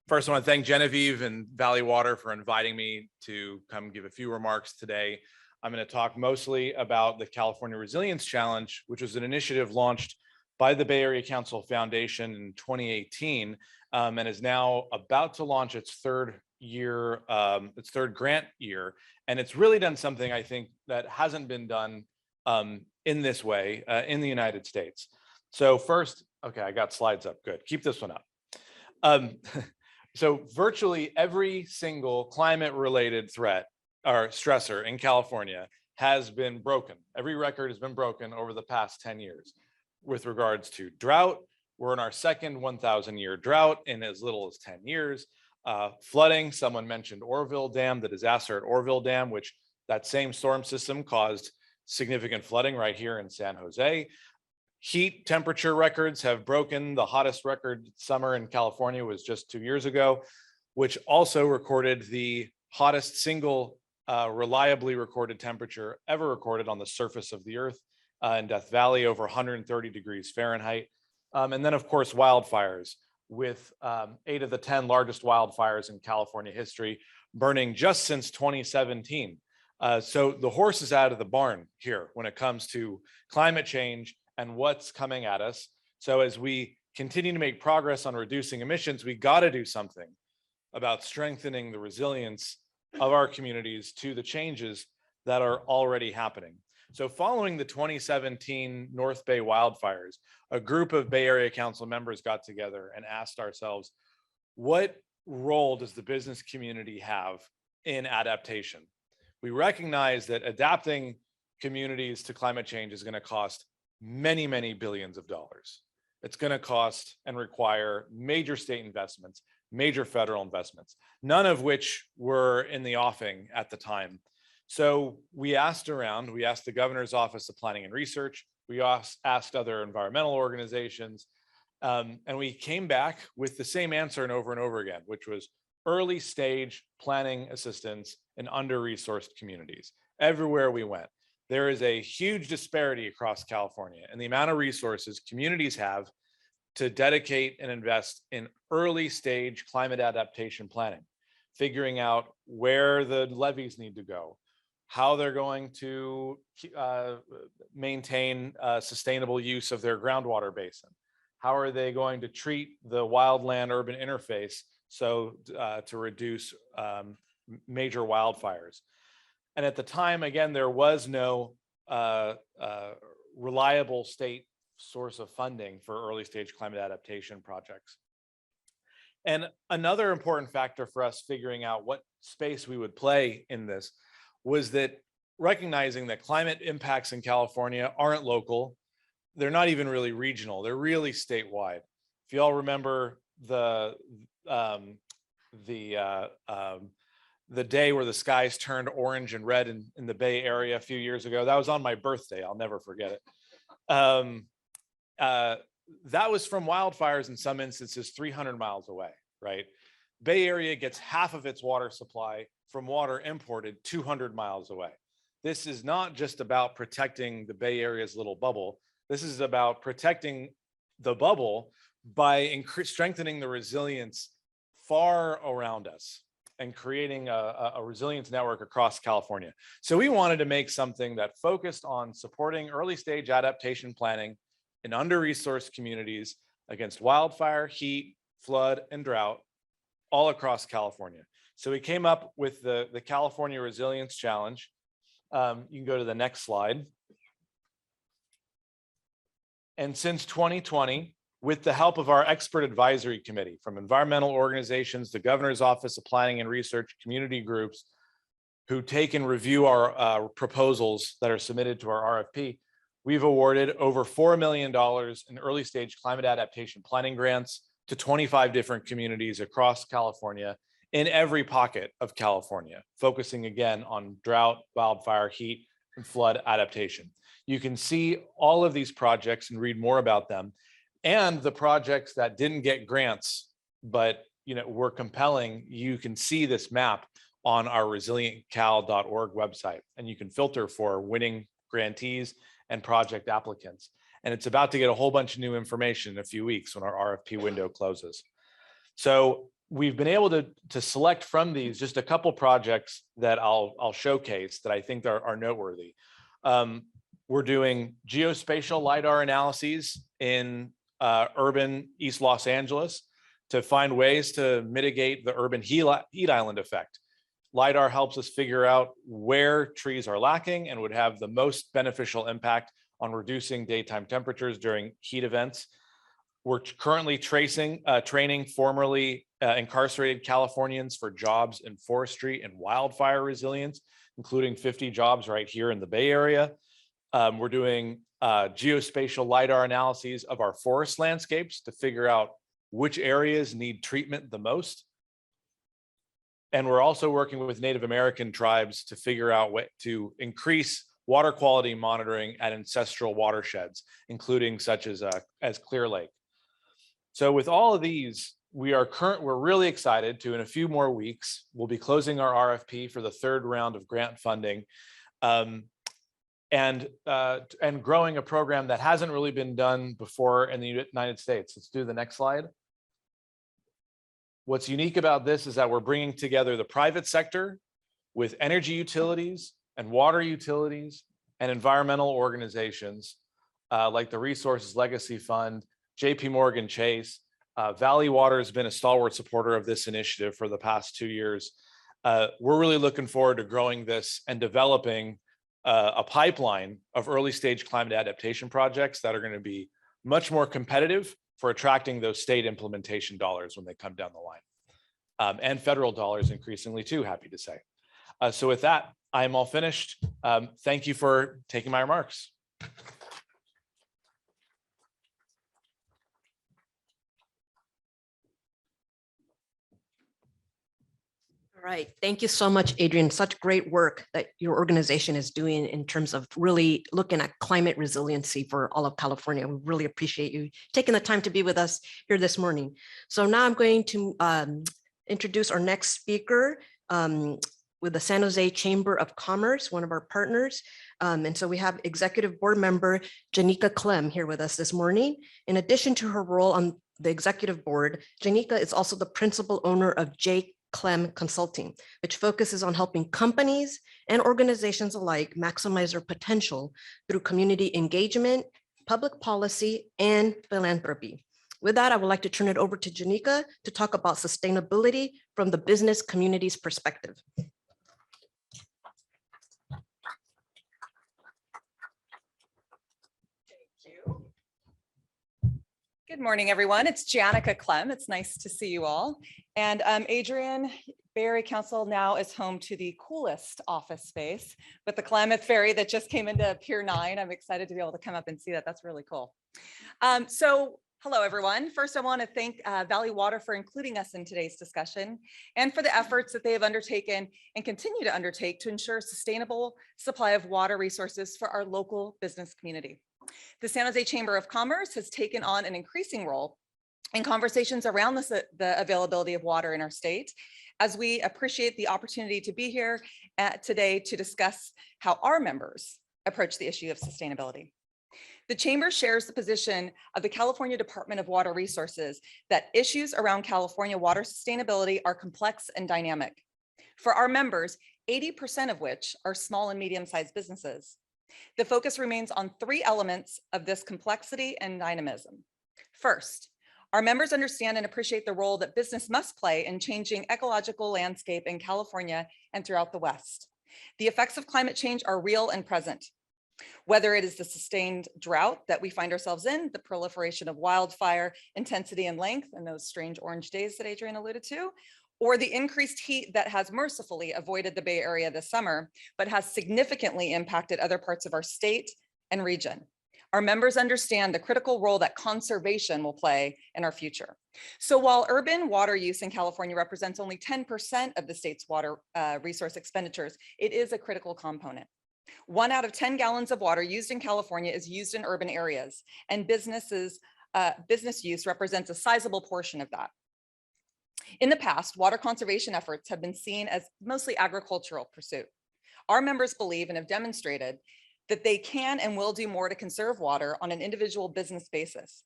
Speaker 13: First, I want to thank Genevieve and Valley Water for inviting me to come give a few remarks today. I'm going to talk mostly about the California Resilience Challenge, which was an initiative launched by the Bay Area Council Foundation in 2018 and is now about to launch its third grant year. And it's really done something I think that hasn't been done in this way in the United States. So first, okay, I got slides up. Good. Keep this one up. So virtually every single climate related threat or stressor in California has been broken. Every record has been broken over the past 10 years. With regards to drought, we're in our second 1,000-year drought in as little as 10 years. Flooding, someone mentioned Oroville Dam, the disaster at Oroville Dam, which that same storm system caused significant flooding right here in San Jose. Heat temperature records have broken. The hottest record summer in California was just 2 years ago, which also recorded the hottest single reliably recorded temperature ever recorded on the surface of the earth in Death Valley, over 130 degrees Fahrenheit. And then, of course, wildfires, with 8 of the 10 largest wildfires in California history burning just since 2017. So the horse is out of the barn here when it comes to climate change and what's coming at us. So as we continue to make progress on reducing emissions, we got to do something about strengthening the resilience of our communities to the changes that are already happening. So following the 2017 North Bay wildfires, a group of Bay Area Council members got together and asked ourselves, what role does the business community have in adaptation? We recognize that adapting communities to climate change is going to cost many, many billions of dollars. It's going to cost and require major state investments, major federal investments, none of which were in the offing at the time. So we asked around, we asked the Governor's Office of Planning and Research, we asked other environmental organizations, and we came back with the same answer and over again, which was early stage planning assistance in under-resourced communities. Everywhere we went, there is a huge disparity across California in the amount of resources communities have to dedicate and invest in early stage climate adaptation planning, figuring out where the levees need to go, how they're going to maintain sustainable use of their groundwater basin. How are they going to treat the wildland urban interface so to reduce major wildfires? And at the time, again, there was no reliable state source of funding for early stage climate adaptation projects. And another important factor for us figuring out what space we would play in this was that recognizing that climate impacts in California aren't local, they're not even really regional, they're really statewide. If you all remember the day where the skies turned orange and red in the Bay Area a few years ago, that was on my birthday, I'll never forget it. That was from wildfires in some instances 300 miles away, right? Bay Area gets half of its water supply from water imported 200 miles away. This is not just about protecting the Bay Area's little bubble. This is about protecting the bubble by strengthening the resilience far around us and creating a resilience network across California. So we wanted to make something that focused on supporting early stage adaptation planning in under-resourced communities against wildfire, heat, flood, and drought all across California. So we came up with the California Resilience Challenge. You can go to the next slide. And since 2020, with the help of our expert advisory committee from environmental organizations, the Governor's Office of Planning and Research, community groups who take and review our proposals that are submitted to our RFP, we've awarded over $4 million in early stage climate adaptation planning grants to 25 different communities across California in every pocket of California, focusing again on drought, wildfire, heat, and flood adaptation. You can see all of these projects and read more about them. And the projects that didn't get grants, but were compelling, you can see this map on our resilientcal.org website, and you can filter for winning grantees and project applicants. And it's about to get a whole bunch of new information in a few weeks when our RFP window closes. So we've been able to select from these just a couple projects that I'll showcase that I think are noteworthy. We're doing geospatial LiDAR analyses in urban East Los Angeles to find ways to mitigate the urban heat island effect. LiDAR helps us figure out where trees are lacking and would have the most beneficial impact on reducing daytime temperatures during heat events. We're currently training formerly incarcerated Californians for jobs in forestry and wildfire resilience, including 50 jobs right here in the Bay Area. We're doing geospatial LiDAR analyses of our forest landscapes to figure out which areas need treatment the most. And we're also working with Native American tribes to figure out what to increase water quality monitoring at ancestral watersheds, including such as Clear Lake. So with all of these, we're really excited to, in a few more weeks, we'll be closing our RFP for the third round of grant funding. And growing a program that hasn't really been done before in the United States. Let's do the next slide. What's unique about this is that we're bringing together the private sector with energy utilities and water utilities and environmental organizations like the Resources Legacy Fund, JP Morgan Chase. Valley Water has been a stalwart supporter of this initiative for the past 2 years. We're really looking forward to growing this and developing a pipeline of early stage climate adaptation projects that are going to be much more competitive for attracting those state implementation dollars when they come down the line. And federal dollars increasingly too, happy to say. So with that, I am all finished. Thank you for taking my remarks.
Speaker 1: All right, thank you so much, Adrian. Such great work that your organization is doing in terms of really looking at climate resiliency for all of California. We really appreciate you taking the time to be with us here this morning. So now I'm going to introduce our next speaker with the San Jose Chamber of Commerce, one of our partners. And so we have Executive Board Member Janika Clem here with us this morning. In addition to her role on the Executive Board, Janika is also the principal owner of J. Clem Consulting, which focuses on helping companies and organizations alike maximize their potential through community engagement, public policy, and philanthropy. With that, I would like to turn it over to Janika to talk about sustainability from the business community's perspective.
Speaker 14: Good morning, everyone. It's Janika Clem. It's nice to see you all. And Adrian, Bay Area Council now is home to the coolest office space with the Klamath Ferry that just came into Pier 9. I'm excited to be able to come up and see that. That's really cool. So hello, everyone. First, I want to thank Valley Water for including us in today's discussion and for the efforts that they have undertaken and continue to undertake to ensure sustainable supply of water resources for our local business community. The San Jose Chamber of Commerce has taken on an increasing role in conversations around the availability of water in our state, as we appreciate the opportunity to be here today to discuss how our members approach the issue of sustainability. The Chamber shares the position of the California Department of Water Resources that issues around California water sustainability are complex and dynamic. For our members, 80% of which are small and medium-sized businesses. The focus remains on 3 elements of this complexity and dynamism. First, our members understand and appreciate the role that business must play in changing ecological landscape in California and throughout the West. The effects of climate change are real and present. Whether it is the sustained drought that we find ourselves in, the proliferation of wildfire intensity and length, and those strange orange days that Adrian alluded to, or the increased heat that has mercifully avoided the Bay Area this summer, but has significantly impacted other parts of our state and region. Our members understand the critical role that conservation will play in our future. So while urban water use in California represents only 10% of the state's water resource expenditures, it is a critical component. 1 out of 10 gallons of water used in California is used in urban areas, and business use represents a sizable portion of that. In the past, water conservation efforts have been seen as mostly agricultural pursuit. Our members believe and have demonstrated that they can and will do more to conserve water on an individual business basis.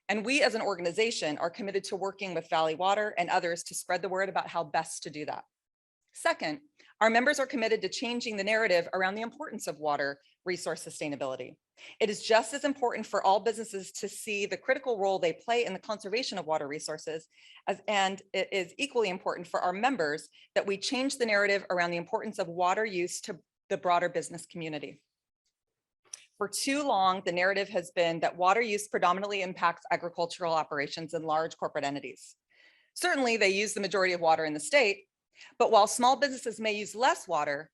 Speaker 14: And we as an organization are committed to working with Valley Water and others to spread the word about how best to do that. Second, our members are committed to changing the narrative around the importance of water resource sustainability. It is just as important for all businesses to see the critical role they play in the conservation of water resources, and it is equally important for our members that we change the narrative around the importance of water use to the broader business community. For too long, the narrative has been that water use predominantly impacts agricultural operations and large corporate entities. Certainly, they use the majority of water in the state, but while small businesses may use less water,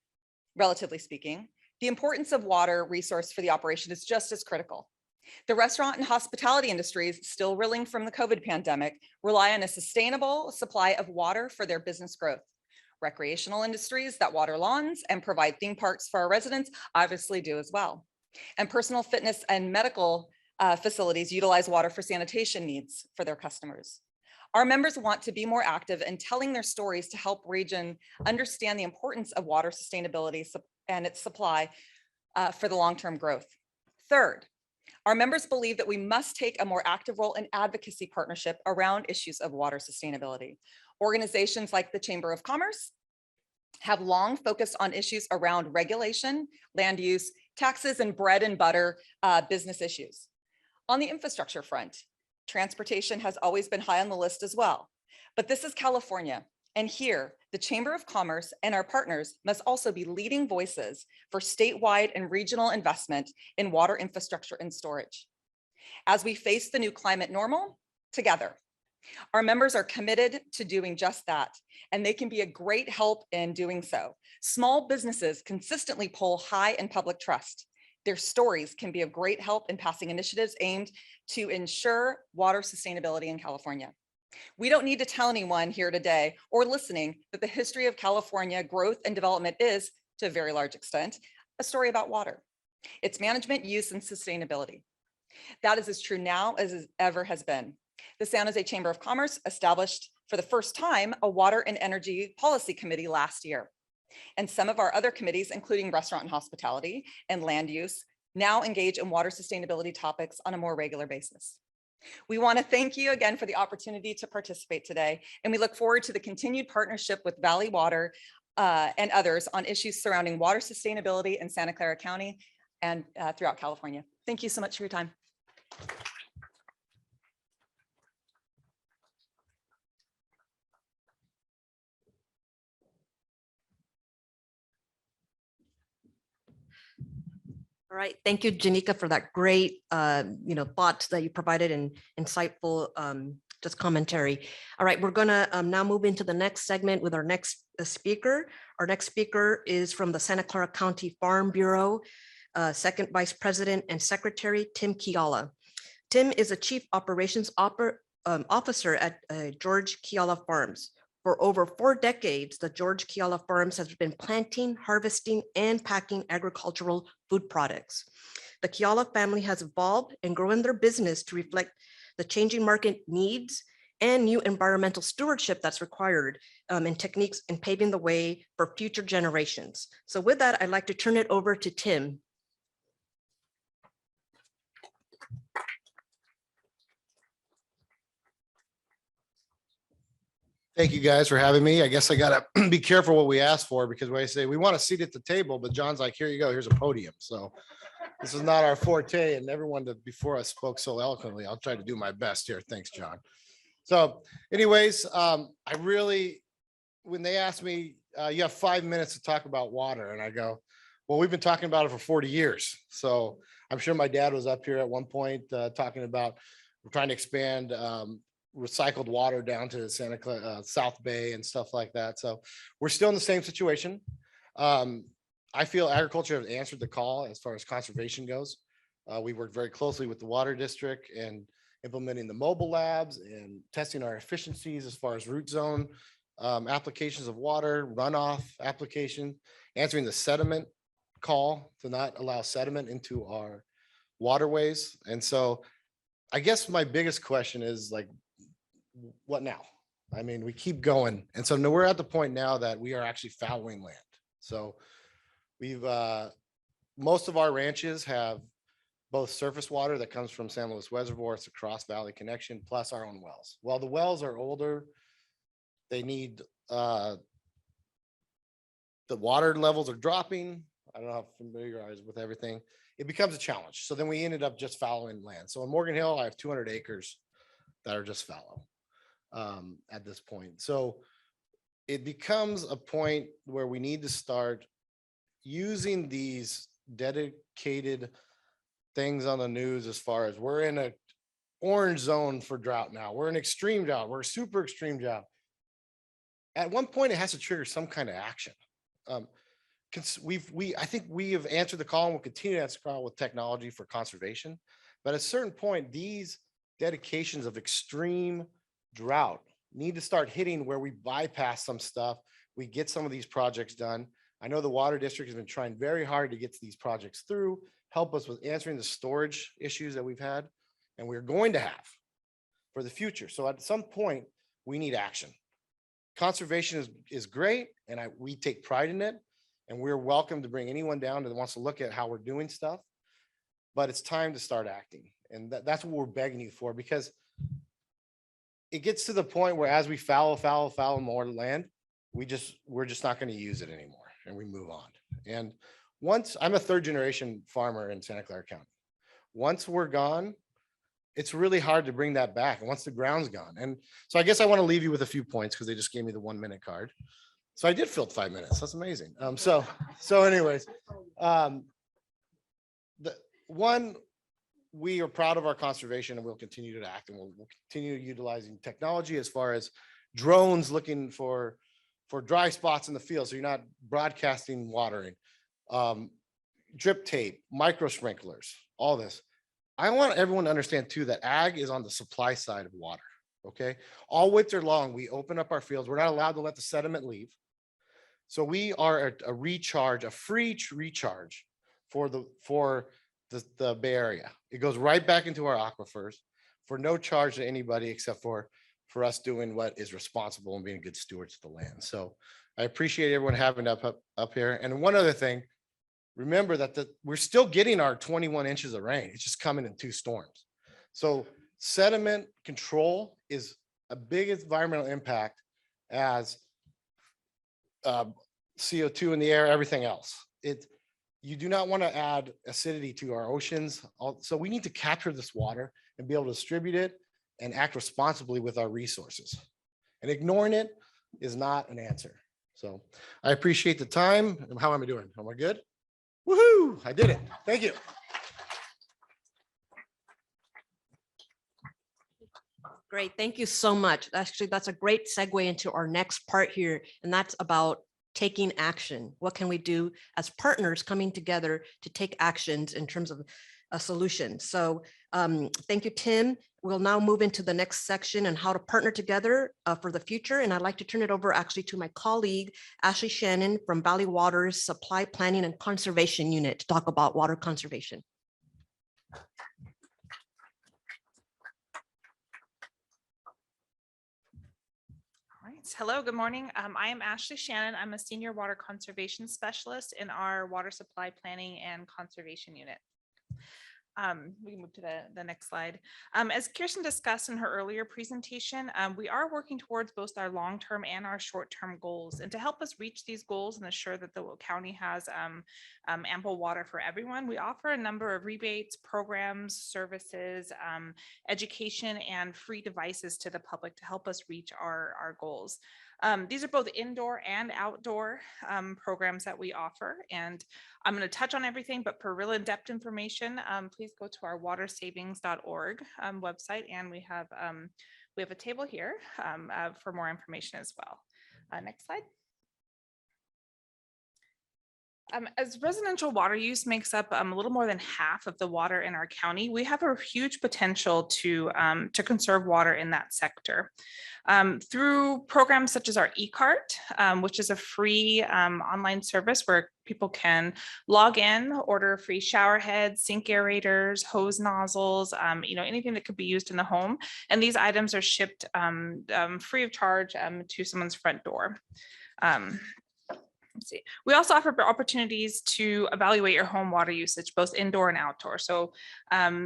Speaker 14: relatively speaking, the importance of water resource for the operation is just as critical. The restaurant and hospitality industries, still reeling from the COVID pandemic, rely on a sustainable supply of water for their business growth. Recreational industries that water lawns and provide theme parks for our residents obviously do as well. And personal fitness and medical facilities utilize water for sanitation needs for their customers. Our members want to be more active in telling their stories to help region understand the importance of water sustainability and its supply for the long-term growth. Third, our members believe that we must take a more active role in advocacy partnership around issues of water sustainability. Organizations like the Chamber of Commerce have long focused on issues around regulation, land use, taxes, and bread and butter business issues. On the infrastructure front, transportation has always been high on the list as well. But this is California, and here, the Chamber of Commerce and our partners must also be leading voices for statewide and regional investment in water infrastructure and storage. As we face the new climate normal together, our members are committed to doing just that, and they can be a great help in doing so. Small businesses consistently poll high in public trust. Their stories can be of great help in passing initiatives aimed to ensure water sustainability in California. We don't need to tell anyone here today or listening that the history of California growth and development is, to a very large extent, a story about water, its management, use, and sustainability. That is as true now as it ever has been. The San Jose Chamber of Commerce established for the first time a Water and Energy Policy Committee last year. And some of our other committees, including Restaurant and Hospitality and Land Use, now engage in water sustainability topics on a more regular basis. We want to thank you again for the opportunity to participate today, and we look forward to the continued partnership with Valley Water and others on issues surrounding water sustainability in Santa Clara County and throughout California. Thank you so much for your time.
Speaker 1: All right, thank you, Janika, for that great, thoughts that you provided and insightful, just commentary. All right, we're gonna now move into the next segment with our next speaker. Our next speaker is from the Santa Clara County Farm Bureau, Second Vice President and Secretary, Tim Kiala. Tim is a Chief Operations Officer at George Kiala Farms. For over 4 decades, the George Kiala Farms has been planting, harvesting, and packing agricultural food products. The Kiala family has evolved and grown their business to reflect the changing market needs and new environmental stewardship that's required and techniques in paving the way for future generations. So with that, I'd like to turn it over to Tim.
Speaker 15: Thank you guys for having me. I guess I gotta be careful what we ask for, because when I say we want a seat at the table, but John's like, here you go, here's a podium. So this is not our forte, and everyone that before us spoke so eloquently. I'll try to do my best here. Thanks, John. So anyways, when they asked me, you have 5 minutes to talk about water, and I go, well, we've been talking about it for 40 years. So I'm sure my dad was up here at one point talking about we're trying to expand recycled water down to Santa Clara, South Bay and stuff like that. So we're still in the same situation. I feel agriculture has answered the call as far as conservation goes. We worked very closely with the water district and implementing the mobile labs and testing our efficiencies as far as root zone applications of water, runoff application, answering the sediment call to not allow sediment into our waterways. And so I guess my biggest question is like, what now? I mean, we keep going. And so now we're at the point now that we are actually fallowing land. So we've, most of our ranches have both surface water that comes from San Luis Reservoir, it's a cross valley connection, plus our own wells. Well, the wells are older. They need, the water levels are dropping. I don't know how familiarized with everything. It becomes a challenge. So then we ended up just fallowing land. So in Morgan Hill, I have 200 acres that are just fallow at this point. So it becomes a point where we need to start using these dedicated things on the news as far as we're in a orange zone for drought now. We're in extreme drought. We're super extreme drought. At one point, it has to trigger some kind of action. I think we have answered the call and we'll continue to answer the call with technology for conservation. But at a certain point, these dedications of extreme drought need to start hitting where we bypass some stuff. We get some of these projects done. I know the water district has been trying very hard to get these projects through, help us with answering the storage issues that we've had, and we're going to have for the future. So at some point, we need action. Conservation is great, and we take pride in it, and we're welcome to bring anyone down that wants to look at how we're doing stuff, but it's time to start acting. And that's what we're begging you for, because it gets to the point where as we fallow more land, we're just not going to use it anymore, and we move on. And once, I'm a third generation farmer in Santa Clara County. Once we're gone, it's really hard to bring that back. And once the ground's gone. And so I guess I want to leave you with a few points because they just gave me the 1 minute card. So I did fill 5 minutes. That's amazing. So anyways, we are proud of our conservation, and we'll continue to act, and we'll continue utilizing technology as far as drones looking for dry spots in the field. So you're not broadcasting watering, drip tape, micro sprinklers, all this. I want everyone to understand too, that ag is on the supply side of water. Okay. All winter long, we open up our fields. We're not allowed to let the sediment leave. So we are a recharge, a free recharge for the Bay Area. It goes right back into our aquifers for no charge to anybody except for us doing what is responsible and being good stewards of the land. So I appreciate everyone having up here. And one other thing, remember that we're still getting our 21 inches of rain. It's just coming in 2 storms. So sediment control is a big environmental impact as CO2 in the air, everything else. You do not want to add acidity to our oceans. So we need to capture this water and be able to distribute it and act responsibly with our resources. And ignoring it is not an answer. So I appreciate the time. How am I doing? Am I good? Woohoo! I did it. Thank you.
Speaker 1: Great, thank you so much. Actually, that's a great segue into our next part here, and that's about taking action. What can we do as partners coming together to take actions in terms of a solution? So thank you, Tim. We'll now move into the next section on how to partner together for the future. And I'd like to turn it over actually to my colleague, Ashley Shannon from Valley Water's Supply Planning and Conservation Unit to talk about water conservation.
Speaker 16: Hello, good morning. I am Ashley Shannon. I'm a senior water conservation specialist in our water supply planning and conservation unit. We can move to the next slide. As Kirsten discussed in her earlier presentation, we are working towards both our long-term and our short-term goals. And to help us reach these goals and ensure that the county has ample water for everyone, we offer a number of rebates, programs, services, education, and free devices to the public to help us reach our goals. These are both indoor and outdoor programs that we offer, and I'm going to touch on everything, but for real in-depth information, please go to our watersavings.org website, and we have a table here for more information as well. Next slide. As residential water use makes up a little more than half of the water in our county, we have a huge potential to conserve water in that sector. Through programs such as our eCart, which is a free online service where people can log in, order free shower heads, sink aerators, hose nozzles, anything that could be used in the home. And these items are shipped free of charge to someone's front door. Let's see. We also offer opportunities to evaluate your home water usage, both indoor and outdoor. So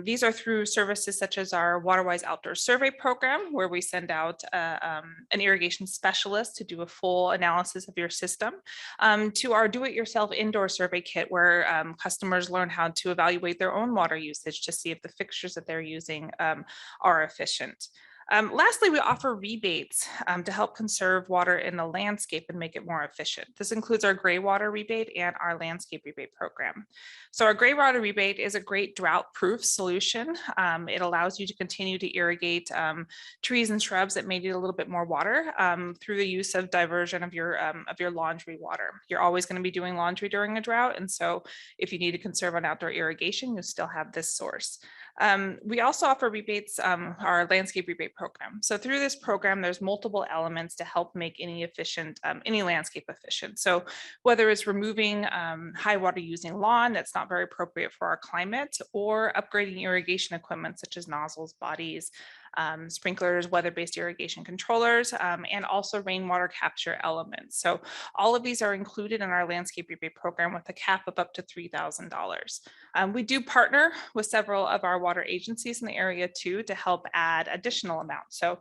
Speaker 16: these are through services such as our WaterWise Outdoor Survey Program, where we send out an irrigation specialist to do a full analysis of your system, to our do-it-yourself indoor survey kit, where customers learn how to evaluate their own water usage to see if the fixtures that they're using are efficient. Lastly, we offer rebates to help conserve water in the landscape and make it more efficient. This includes our gray water rebate and our landscape rebate program. So our gray water rebate is a great drought-proof solution. It allows you to continue to irrigate trees and shrubs that may need a little bit more water through the use of diversion of your laundry water. You're always going to be doing laundry during a drought, and so if you need to conserve on outdoor irrigation, you still have this source. We also offer rebates, our landscape rebate program. So through this program, there's multiple elements to help make any landscape efficient. So whether it's removing high water using lawn that's not very appropriate for our climate, or upgrading irrigation equipment such as nozzles, bodies, sprinklers, weather-based irrigation controllers, and also rainwater capture elements. So all of these are included in our landscape rebate program with a cap of up to $3,000. We do partner with several of our water agencies in the area too to help add additional amounts. So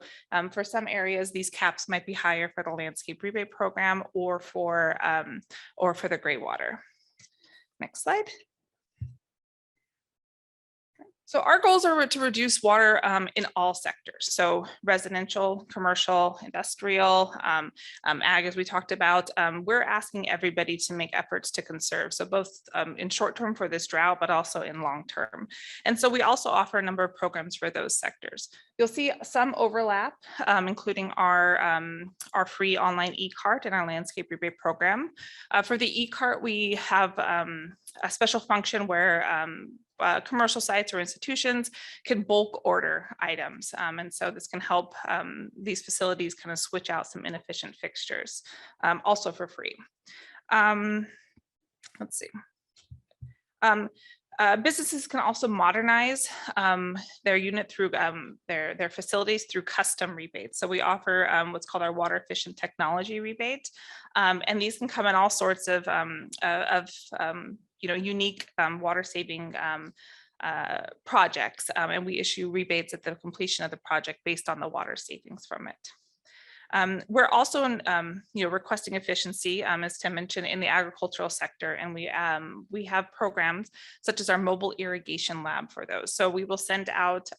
Speaker 16: for some areas, these caps might be higher for the landscape rebate program or for the gray water. Next slide. So our goals are to reduce water in all sectors. So residential, commercial, industrial, ag, as we talked about, we're asking everybody to make efforts to conserve. So both in short term for this drought, but also in long term. And so we also offer a number of programs for those sectors. You'll see some overlap, including our free online e-cart and our landscape rebate program. For the e-cart, we have a special function where commercial sites or institutions can bulk order items. And so this can help these facilities kind of switch out some inefficient fixtures, also for free. Let's see. Businesses can also modernize their unit through their facilities through custom rebates. So we offer what's called our water efficient technology rebate. And these can come in all sorts of unique water saving projects, and we issue rebates at the completion of the project based on the water savings from it. We're also requesting efficiency, as Tim mentioned, in the agricultural sector, and we have programs such as our mobile irrigation lab for those. So we will send out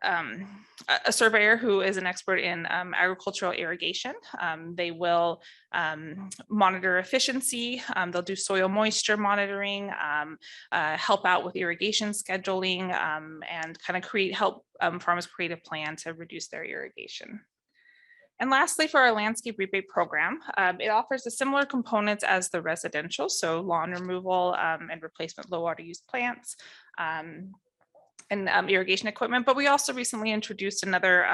Speaker 16: a surveyor who is an expert in agricultural irrigation. They will monitor efficiency. They'll do soil moisture monitoring, help out with irrigation scheduling, and kind of help farmers create a plan to reduce their irrigation. And lastly, for our landscape rebate program, it offers the similar components as the residential, so lawn removal and replacement low water use plants, and irrigation equipment, but we also recently introduced another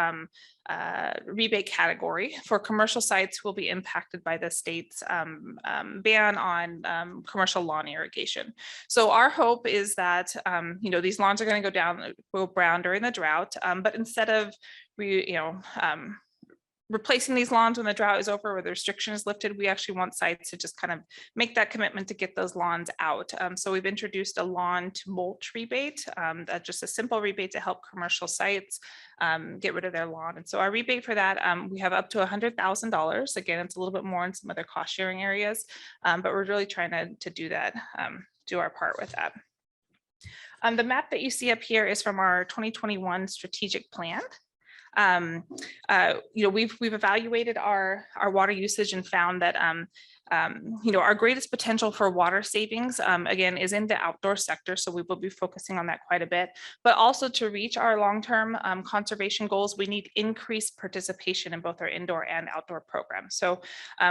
Speaker 16: rebate category for commercial sites who will be impacted by the state's ban on commercial lawn irrigation. So our hope is that these lawns are going to go brown during the drought, but instead of replacing these lawns when the drought is over or the restriction is lifted, we actually want sites to just kind of make that commitment to get those lawns out. So we've introduced a lawn to mulch rebate, that's just a simple rebate to help commercial sites get rid of their lawn. And so our rebate for that, we have up to $100,000. Again, it's a little bit more in some other cost sharing areas, but we're really trying to do that, do our part with that. The map that you see up here is from our 2021 strategic plan. We've evaluated our water usage and found that our greatest potential for water savings again is in the outdoor sector, so we will be focusing on that quite a bit, but also to reach our long-term conservation goals, we need increased participation in both our indoor and outdoor programs. So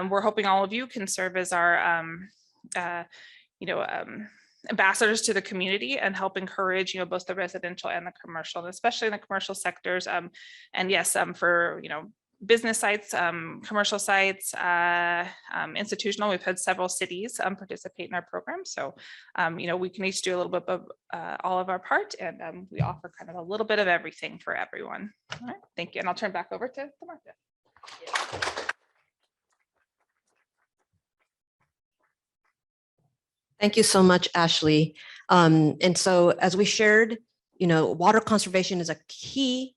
Speaker 16: we're hoping all of you can serve as our ambassadors to the community and help encourage, both the residential and the commercial, and especially in the commercial sectors. And yes, for, business sites, commercial sites, institutional, we've had several cities participate in our program. So, we can each do a little bit of all of our part, and we offer kind of a little bit of everything for everyone. All right, thank you. And I'll turn back over to Martha.
Speaker 1: Thank you so much, Ashley. And so as we shared, water conservation is a key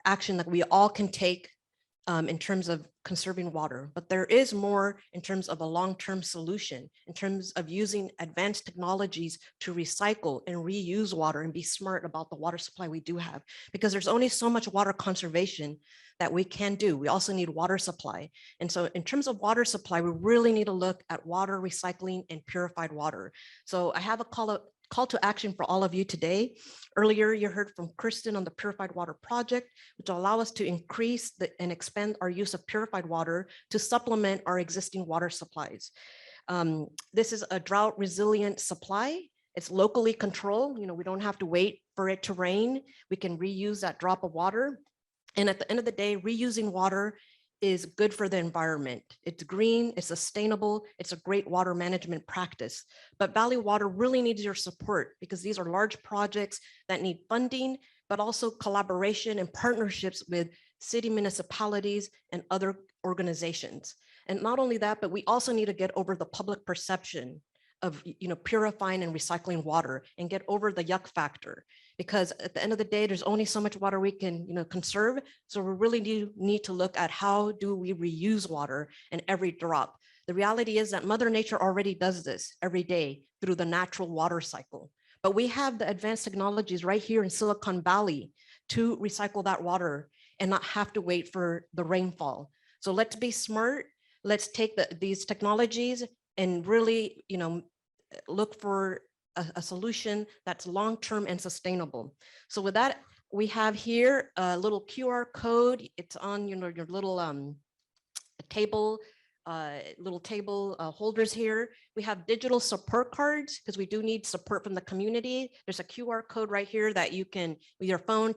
Speaker 1: action that we all can take in terms of conserving water, but there is more in terms of a long-term solution, in terms of using advanced technologies to recycle and reuse water and be smart about the water supply we do have, because there's only so much water conservation that we can do. We also need water supply. And so in terms of water supply, we really need to look at water recycling and purified water. So I have a call to action for all of you today. Earlier, you heard from Kristen on the Purified Water project, which will allow us to increase and expand our use of purified water to supplement our existing water supplies. This is a drought resilient supply. It's locally controlled. We don't have to wait for it to rain. We can reuse that drop of water. And at the end of the day, reusing water is good for the environment. It's green, it's sustainable, it's a great water management practice. But Valley Water really needs your support because these are large projects that need funding, but also collaboration and partnerships with city municipalities and other organizations. And not only that, but we also need to get over the public perception of purifying and recycling water and get over the yuck factor. Because at the end of the day, there's only so much water we can conserve. So we really need to look at how do we reuse water in every drop. The reality is that Mother Nature already does this every day through the natural water cycle. But we have the advanced technologies right here in Silicon Valley to recycle that water and not have to wait for the rainfall. So let's be smart. Let's take these technologies and really, look for a solution that's long-term and sustainable. So with that, we have here a little QR code. It's on your little table holders here. We have digital support cards because we do need support from the community. There's a QR code right here that you can, with your phone,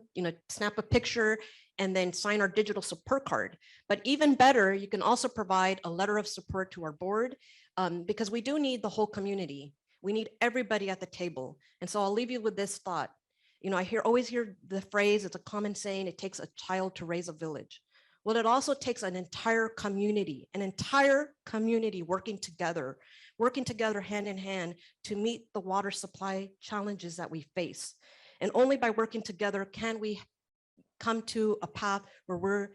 Speaker 1: snap a picture and then sign our digital support card. But even better, you can also provide a letter of support to our board because we do need the whole community. We need everybody at the table. And so I'll leave you with this thought. I always hear the phrase, it's a common saying, it takes a child to raise a village. Well, it also takes an entire community working together hand in hand to meet the water supply challenges that we face. And only by working together can we come to a path where we're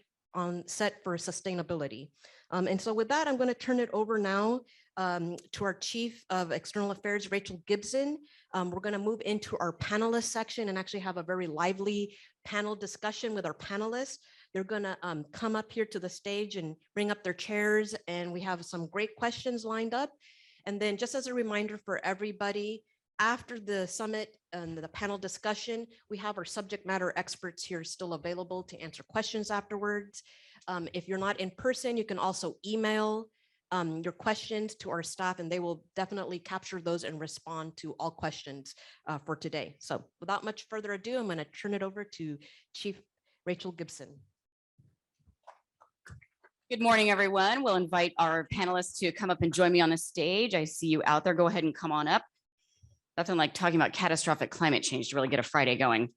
Speaker 1: set for sustainability. And so with that, I'm going to turn it over now to our Chief of External Affairs, Rachel Gibson. We're going to move into our panelist section and actually have a very lively panel discussion with our panelists. They're going to come up here to the stage and bring up their chairs, and we have some great questions lined up. And then just as a reminder for everybody, after the summit and the panel discussion, we have our subject matter experts here still available to answer questions afterwards. If you're not in person, you can also email your questions to our staff, and they will definitely capture those and respond to all questions for today. So without much further ado, I'm going to turn it over to Chief Rachel Gibson.
Speaker 17: Good morning, everyone. We'll invite our panelists to come up and join me on the stage. I see you out there. Go ahead and come on up. Nothing like talking about catastrophic climate change to really get a Friday going.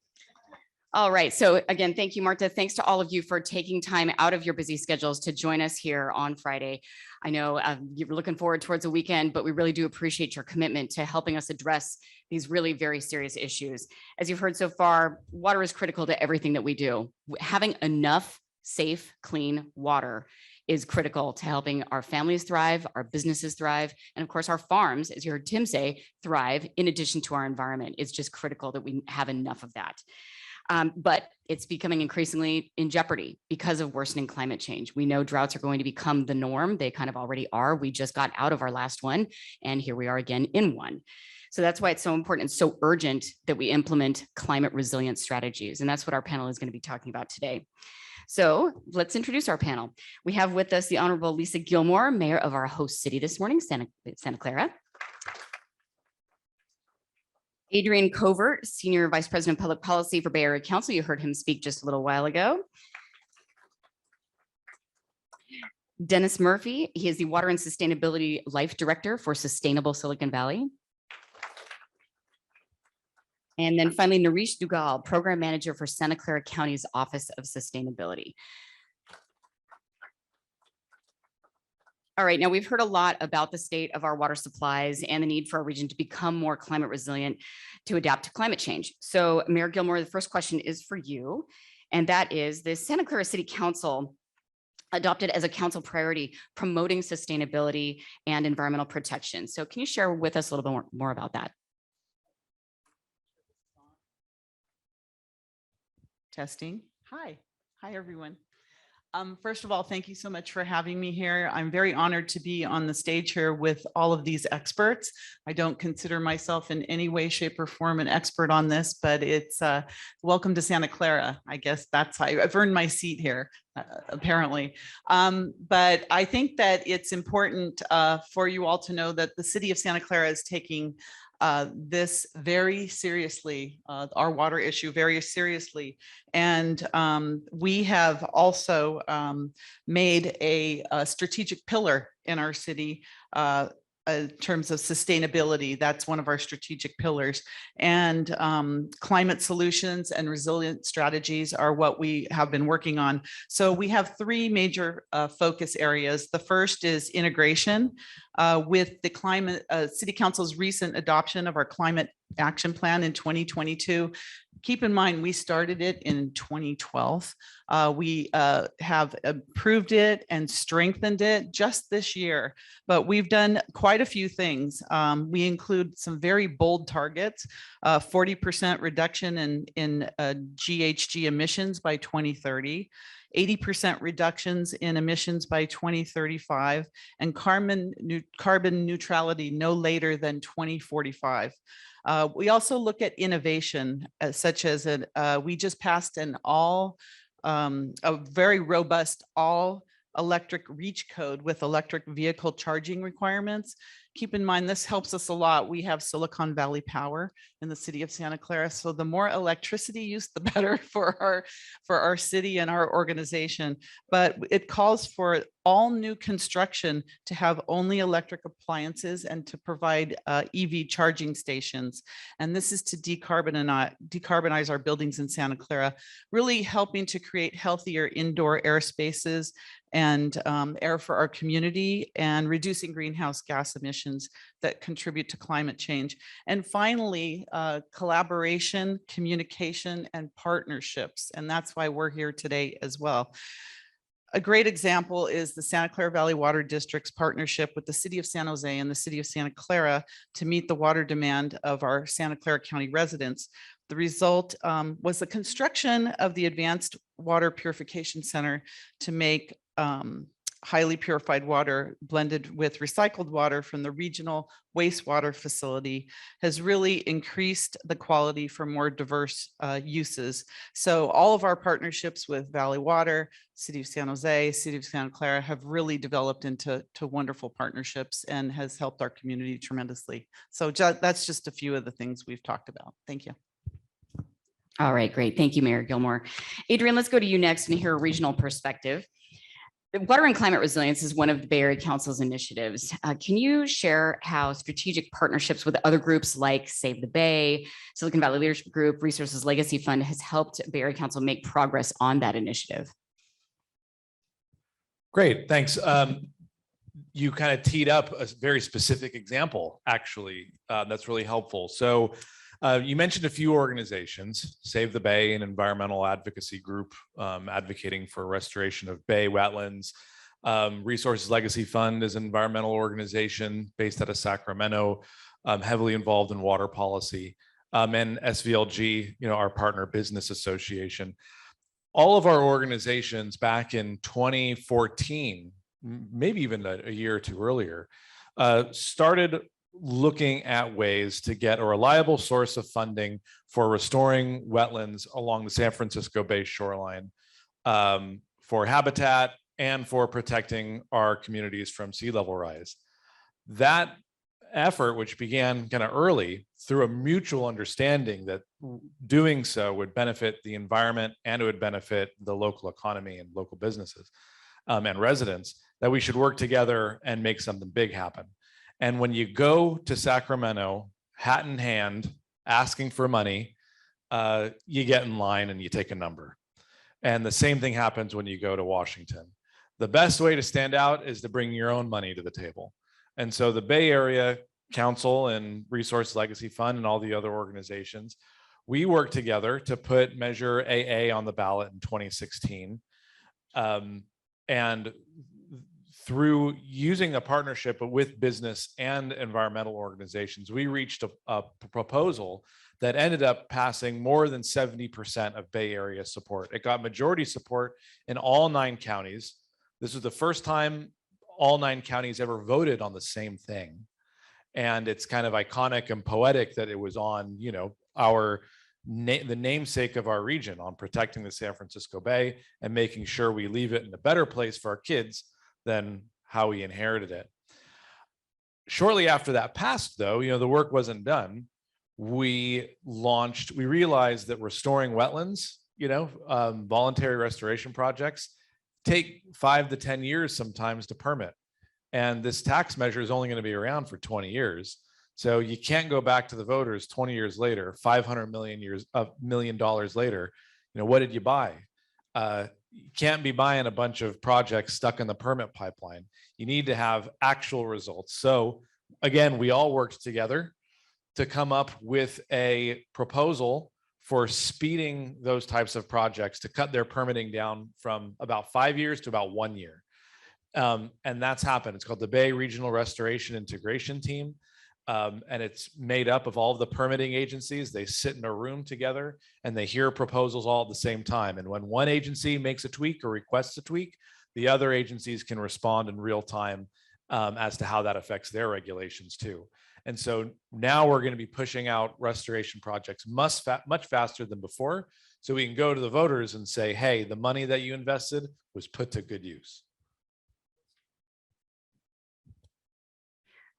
Speaker 17: All right. So again, thank you, Marta. Thanks to all of you for taking time out of your busy schedules to join us here on Friday. I know you're looking forward towards a weekend, but we really do appreciate your commitment to helping us address these really very serious issues. As you've heard so far, water is critical to everything that we do. Having enough safe, clean water is critical to helping our families thrive, our businesses thrive, and of course our farms, as you heard Tim say, thrive in addition to our environment. It's just critical that we have enough of that. But it's becoming increasingly in jeopardy because of worsening climate change. We know droughts are going to become the norm. They kind of already are. We just got out of our last one, and here we are again in one. So that's why it's so important and so urgent that we implement climate resilient strategies. And that's what our panel is going to be talking about today. So let's introduce our panel. We have with us the Honorable Lisa Gilmore, Mayor of our host city this morning, Santa Clara. Adrian Covert, Senior Vice President of Public Policy for Bay Area Council. You heard him speak just a little while ago. Dennis Murphy, he is the Water and Sustainability Life Director for Sustainable Silicon Valley. And then finally, Nareesh Dugal, Program Manager for Santa Clara County's Office of Sustainability. All right, now we've heard a lot about the state of our water supplies and the need for our region to become more climate resilient to adapt to climate change. So Mayor Gilmore, the first question is for you, and that is the Santa Clara City Council adopted as a council priority promoting sustainability and environmental protection. So can you share with us a little bit more about that?
Speaker 18: Testing. Hi, everyone. First of all, thank you so much for having me here. I'm very honored to be on the stage here with all of these experts. I don't consider myself in any way, shape, or form an expert on this, but it's welcome to Santa Clara. I guess that's how I've earned my seat here, apparently. But I think that it's important for you all to know that the city of Santa Clara is taking this very seriously, our water issue very seriously. And we have also made a strategic pillar in our city in terms of sustainability. That's one of our strategic pillars. And climate solutions and resilient strategies are what we have been working on. So we have three major focus areas. The first is integration with the climate, City Council's recent adoption of our climate action plan in 2022. Keep in mind, we started it in 2012. We have improved it and strengthened it just this year, but we've done quite a few things. We include some very bold targets, 40% reduction in GHG emissions by 2030, 80% reductions in emissions by 2035, and carbon neutrality no later than 2045. We also look at innovation, such as we just passed a very robust all electric reach code with electric vehicle charging requirements. Keep in mind, this helps us a lot. We have Silicon Valley power in the city of Santa Clara. So the more electricity use, the better for our city and our organization. But it calls for all new construction to have only electric appliances and to provide EV charging stations. And this is to decarbonize our buildings in Santa Clara, really helping to create healthier indoor air spaces and air for our community, and reducing greenhouse gas emissions that contribute to climate change. And finally, collaboration, communication, and partnerships. And that's why we're here today as well. A great example is the Santa Clara Valley Water District's partnership with the City of San Jose and the City of Santa Clara to meet the water demand of our Santa Clara County residents. The result was the construction of the Advanced Water Purification Center to make highly purified water blended with recycled water from the regional wastewater facility has really increased the quality for more diverse uses. So all of our partnerships with Valley Water, City of San Jose, City of Santa Clara have really developed into wonderful partnerships and has helped our community tremendously. So that's just a few of the things we've talked about. Thank you.
Speaker 17: All right, great. Thank you, Mayor Gilmore. Adrian, let's go to you next and hear a regional perspective. Water and climate resilience is one of the Bay Area Council's initiatives. Can you share how strategic partnerships with other groups like Save the Bay, Silicon Valley Leadership Group, Resources Legacy Fund has helped Bay Area Council make progress on that initiative?
Speaker 13: Great, thanks. You kind of teed up a very specific example, actually, that's really helpful. So you mentioned a few organizations, Save the Bay, an environmental advocacy group advocating for restoration of Bay wetlands. Resources Legacy Fund is an environmental organization based out of Sacramento, heavily involved in water policy. And SVLG, our partner business association. All of our organizations back in 2014, maybe even a year or two earlier, started looking at ways to get a reliable source of funding for restoring wetlands along the San Francisco Bay shoreline, for habitat and for protecting our communities from sea level rise. That effort, which began kind of early through a mutual understanding that doing so would benefit the environment and it would benefit the local economy and local businesses and residents, that we should work together and make something big happen. And when you go to Sacramento, hat in hand, asking for money, you get in line and you take a number. And the same thing happens when you go to Washington. The best way to stand out is to bring your own money to the table. And so the Bay Area Council and Resource Legacy Fund and all the other organizations, we worked together to put Measure AA on the ballot in 2016. And through using a partnership with business and environmental organizations, we reached a proposal that ended up passing more than 70% of Bay Area support. It got majority support in all 9 counties. This was the first time all 9 counties ever voted on the same thing. And it's kind of iconic and poetic that it was on, the namesake of our region, on protecting the San Francisco Bay and making sure we leave it in a better place for our kids than how we inherited it. Shortly after that passed, though, the work wasn't done. We realized that restoring wetlands, voluntary restoration projects take 5 to 10 years sometimes to permit. And this tax measure is only going to be around for 20 years. So you can't go back to the voters 20 years later, $500 million later. You know, what did you buy? You can't be buying a bunch of projects stuck in the permit pipeline. You need to have actual results. So again, we all worked together to come up with a proposal for speeding those types of projects to cut their permitting down from about 5 years to about 1 year. And that's happened. It's called the Bay Regional Restoration Integration Team. And it's made up of all of the permitting agencies. They sit in a room together and they hear proposals all at the same time. And when one agency makes a tweak or requests a tweak, the other agencies can respond in real time as to how that affects their regulations too. And so now we're going to be pushing out restoration projects much faster than before. So we can go to the voters and say, hey, the money that you invested was put to good use.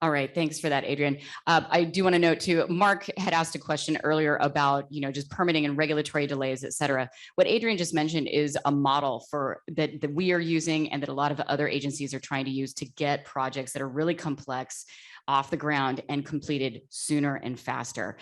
Speaker 17: All right, thanks for that, Adrian. I do want to note too, Mark had asked a question earlier about, just permitting and regulatory delays, et cetera. What Adrian just mentioned is a model for that we are using and that a lot of other agencies are trying to use to get projects that are really complex off the ground and completed sooner and faster.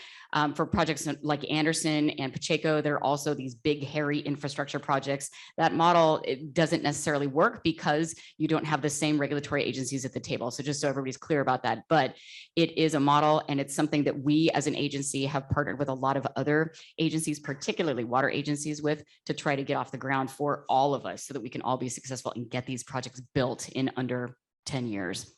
Speaker 17: For projects like Anderson and Pacheco, there are also these big, hairy infrastructure projects. That model, it doesn't necessarily work because you don't have the same regulatory agencies at the table. So just so everybody's clear about that, but it is a model and it's something that we as an agency have partnered with a lot of other agencies, particularly water agencies with, to try to get off the ground for all of us so that we can all be successful and get these projects built in under 10 years.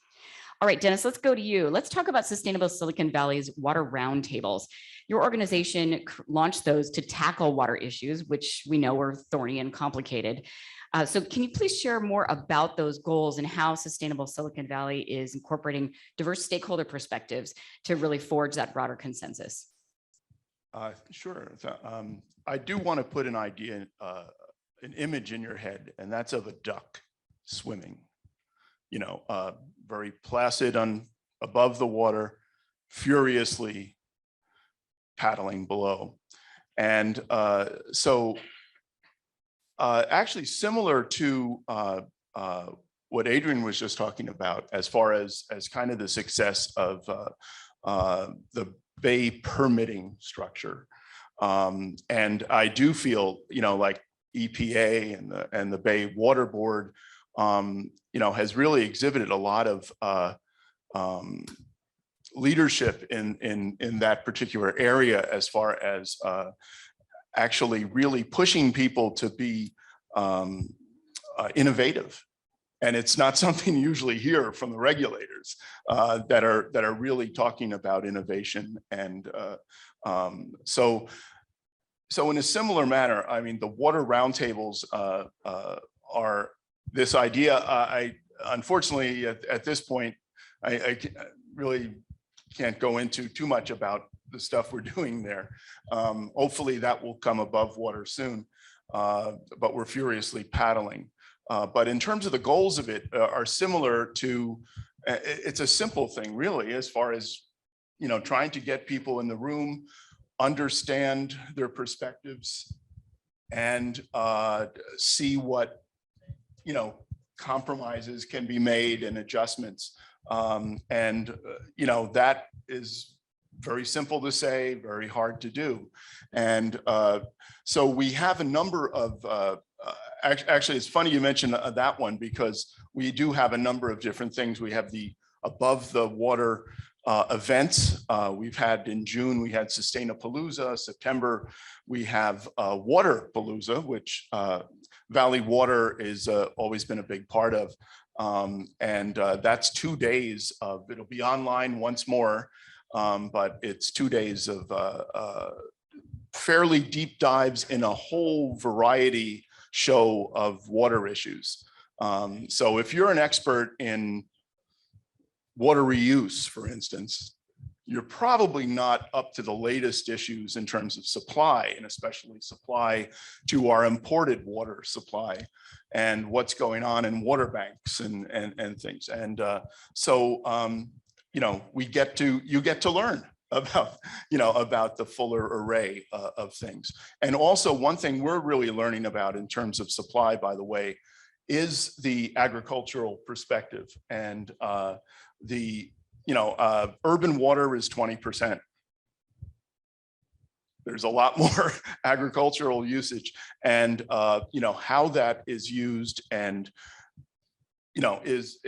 Speaker 17: All right, Dennis, let's go to you. Let's talk about Sustainable Silicon Valley's water roundtables. Your organization launched those to tackle water issues, which we know are thorny and complicated. So can you please share more about those goals and how Sustainable Silicon Valley is incorporating diverse stakeholder perspectives to really forge that broader consensus?
Speaker 19: Sure. I do want to put an idea, an image in your head, and that's of a duck swimming. Very placid above the water, furiously paddling below. And actually similar to what Adrian was just talking about, as far as kind of the success of the Bay permitting structure. And I do feel, like EPA and the Bay Water Board has really exhibited a lot of leadership in that particular area, as far as actually really pushing people to be innovative. And it's not something you usually hear from the regulators that are really talking about innovation. And so in a similar manner, I mean, the water roundtables are this idea. I unfortunately at this point, I really can't go into too much about the stuff we're doing there. Hopefully that will come above water soon, but we're furiously paddling. But in terms of the goals of it are similar to, it's a simple thing really, as far as, trying to get people in the room, understand their perspectives, and see what, compromises can be made and adjustments. That is very simple to say, very hard to do. And so we have a number of, actually, it's funny you mentioned that one, because we do have a number of different things. We have the above the water events. We've had in June, we had Sustainapalooza. September, we have Waterpalooza, which Valley Water is always been a big part of. And that's 2 days of, it'll be online once more, but it's 2 days of fairly deep dives in a whole variety show of water issues. So if you're an expert in water reuse, for instance, you're probably not up to the latest issues in terms of supply, and especially supply to our imported water supply and what's going on in water banks and things. And you get to learn about, about the fuller array of things. And also one thing we're really learning about in terms of supply, by the way, is the agricultural perspective. And urban water is 20%. There's a lot more agricultural usage, and how that is used and is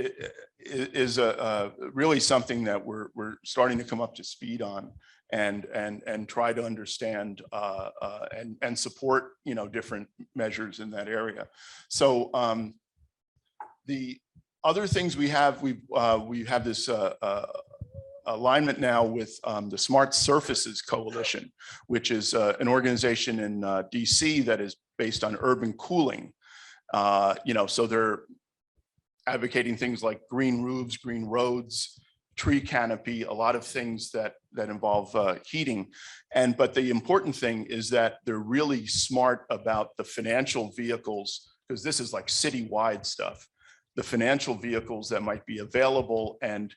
Speaker 19: really something that we're starting to come up to speed on and try to understand and support different measures in that area. So the other things we have this alignment now with the Smart Surfaces Coalition, which is an organization in DC that is based on urban cooling. So they're advocating things like green roofs, green roads, tree canopy, a lot of things that involve heating. But the important thing is that they're really smart about the financial vehicles, because this is like citywide stuff, the financial vehicles that might be available, and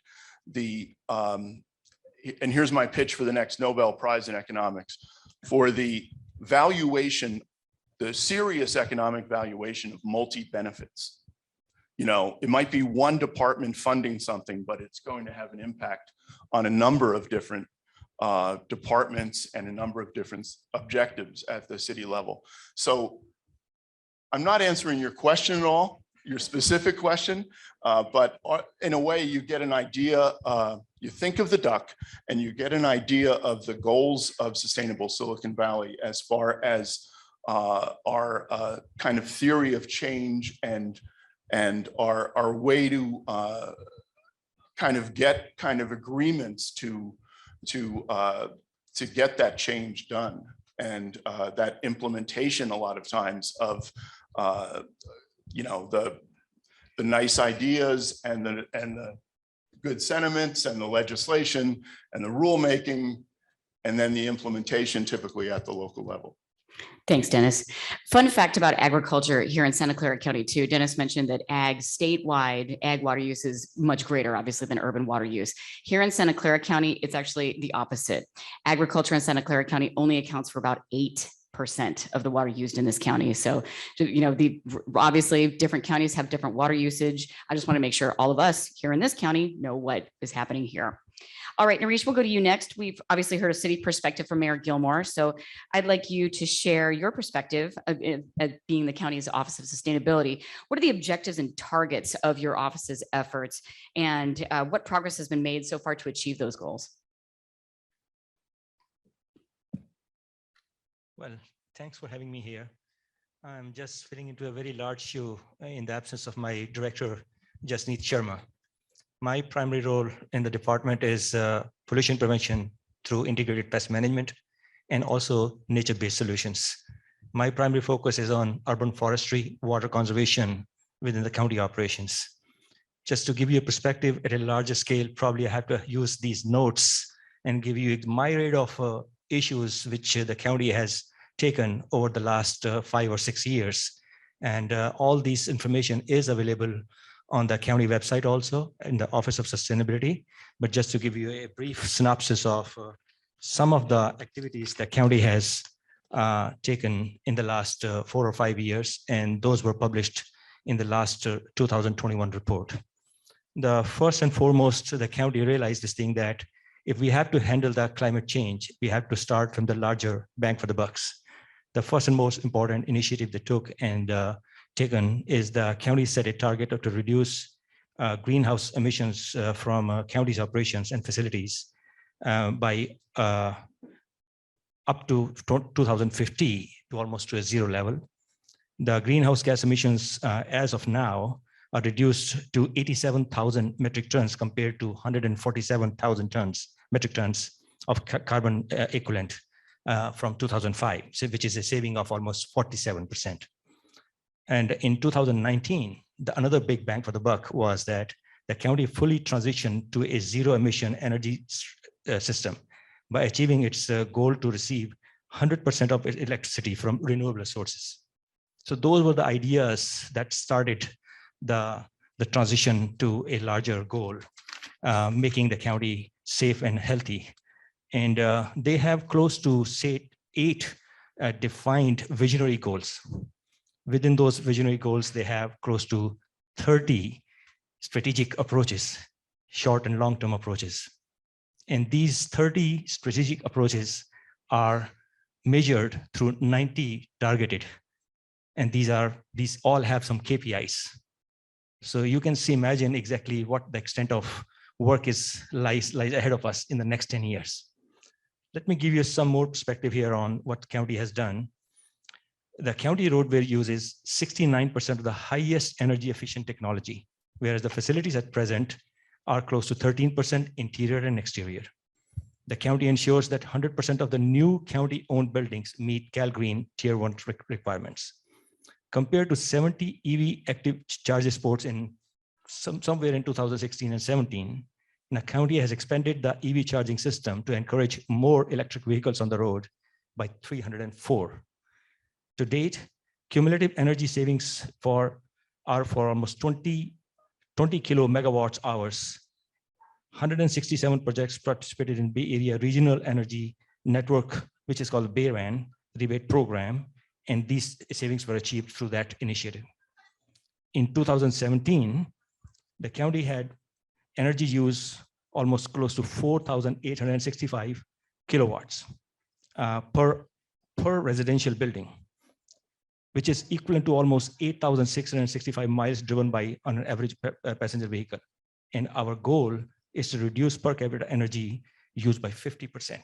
Speaker 19: and here's my pitch for the next Nobel Prize in economics, for the valuation, the serious economic valuation of multi-benefits. It might be one department funding something, but it's going to have an impact on a number of different departments and a number of different objectives at the city level. So I'm not answering your question at all, your specific question, but in a way you get an idea, you think of the duck and you get an idea of the goals of sustainable Silicon Valley as far as our kind of theory of change and our way to kind of get agreements to get that change done, and that implementation a lot of times of the nice ideas and the good sentiments and the legislation and the rulemaking, and then the implementation typically at the local level.
Speaker 17: Thanks, Dennis. Fun fact about agriculture here in Santa Clara County too. Dennis mentioned that statewide ag water use is much greater, obviously, than urban water use. Here in Santa Clara County, it's actually the opposite. Agriculture in Santa Clara County only accounts for about 8% of the water used in this county. So, obviously different counties have different water usage. I just want to make sure all of us here in this county know what is happening here. All right, Nareesh, we'll go to you next. We've obviously heard a city perspective from Mayor Gilmore. So I'd like you to share your perspective of being the county's Office of Sustainability. What are the objectives and targets of your office's efforts, and what progress has been made so far to achieve those goals?
Speaker 20: Well, thanks for having me here. I'm just filling into a very large shoe in the absence of my director, Jasneet Sharma. My primary role in the department is pollution prevention through integrated pest management and also nature-based solutions. My primary focus is on urban forestry, water conservation within the county operations. Just to give you a perspective at a larger scale, probably I have to use these notes and give you a myriad of issues which the county has taken over the last 5 or 6 years. And all this information is available on the county website, also in the Office of Sustainability. But just to give you a brief synopsis of some of the activities the county has taken in the last 4 or 5 years, and those were published in the last 2021 report. The first and foremost, the county realized this thing that if we have to handle the climate change, we have to start from the larger bang for the bucks. The first and most important initiative they took and taken is the county set a target to reduce greenhouse emissions from county's operations and facilities by up to 2050 to almost to a zero level. The greenhouse gas emissions as of now are reduced to 87,000 metric tons compared to 147,000 metric tons of carbon equivalent from 2005, which is a saving of almost 47%. And in 2019, another big bang for the buck was that the county fully transitioned to a zero emission energy system by achieving its goal to receive 100% of electricity from renewable sources. So those were the ideas that started the transition to a larger goal, making the county safe and healthy. And they have close to, say, 8 defined visionary goals. Within those visionary goals, they have close to 30 strategic approaches, short and long-term approaches. And these 30 strategic approaches are measured through 90 targeted. And these all have some KPIs. So you can imagine exactly what the extent of work lies ahead of us in the next 10 years. Let me give you some more perspective here on what county has done. The county roadway uses 69% of the highest energy efficient technology, whereas the facilities at present are close to 13% interior and exterior. The county ensures that 100% of the new county-owned buildings meet Cal Green Tier 1 requirements. Compared to 70 EV active charge ports in somewhere in 2016 and 17, the county has expanded the EV charging system to encourage more electric vehicles on the road by 304. To date, cumulative energy savings are for almost 20 kilo megawatts hours. 167 projects participated in Bay Area Regional Energy Network, which is called BayRAN rebate program, and these savings were achieved through that initiative. In 2017, the county had energy use almost close to 4,865 kilowatts per residential building, which is equivalent to almost 8,665 miles driven by on an average passenger vehicle. And our goal is to reduce per capita energy used by 50%.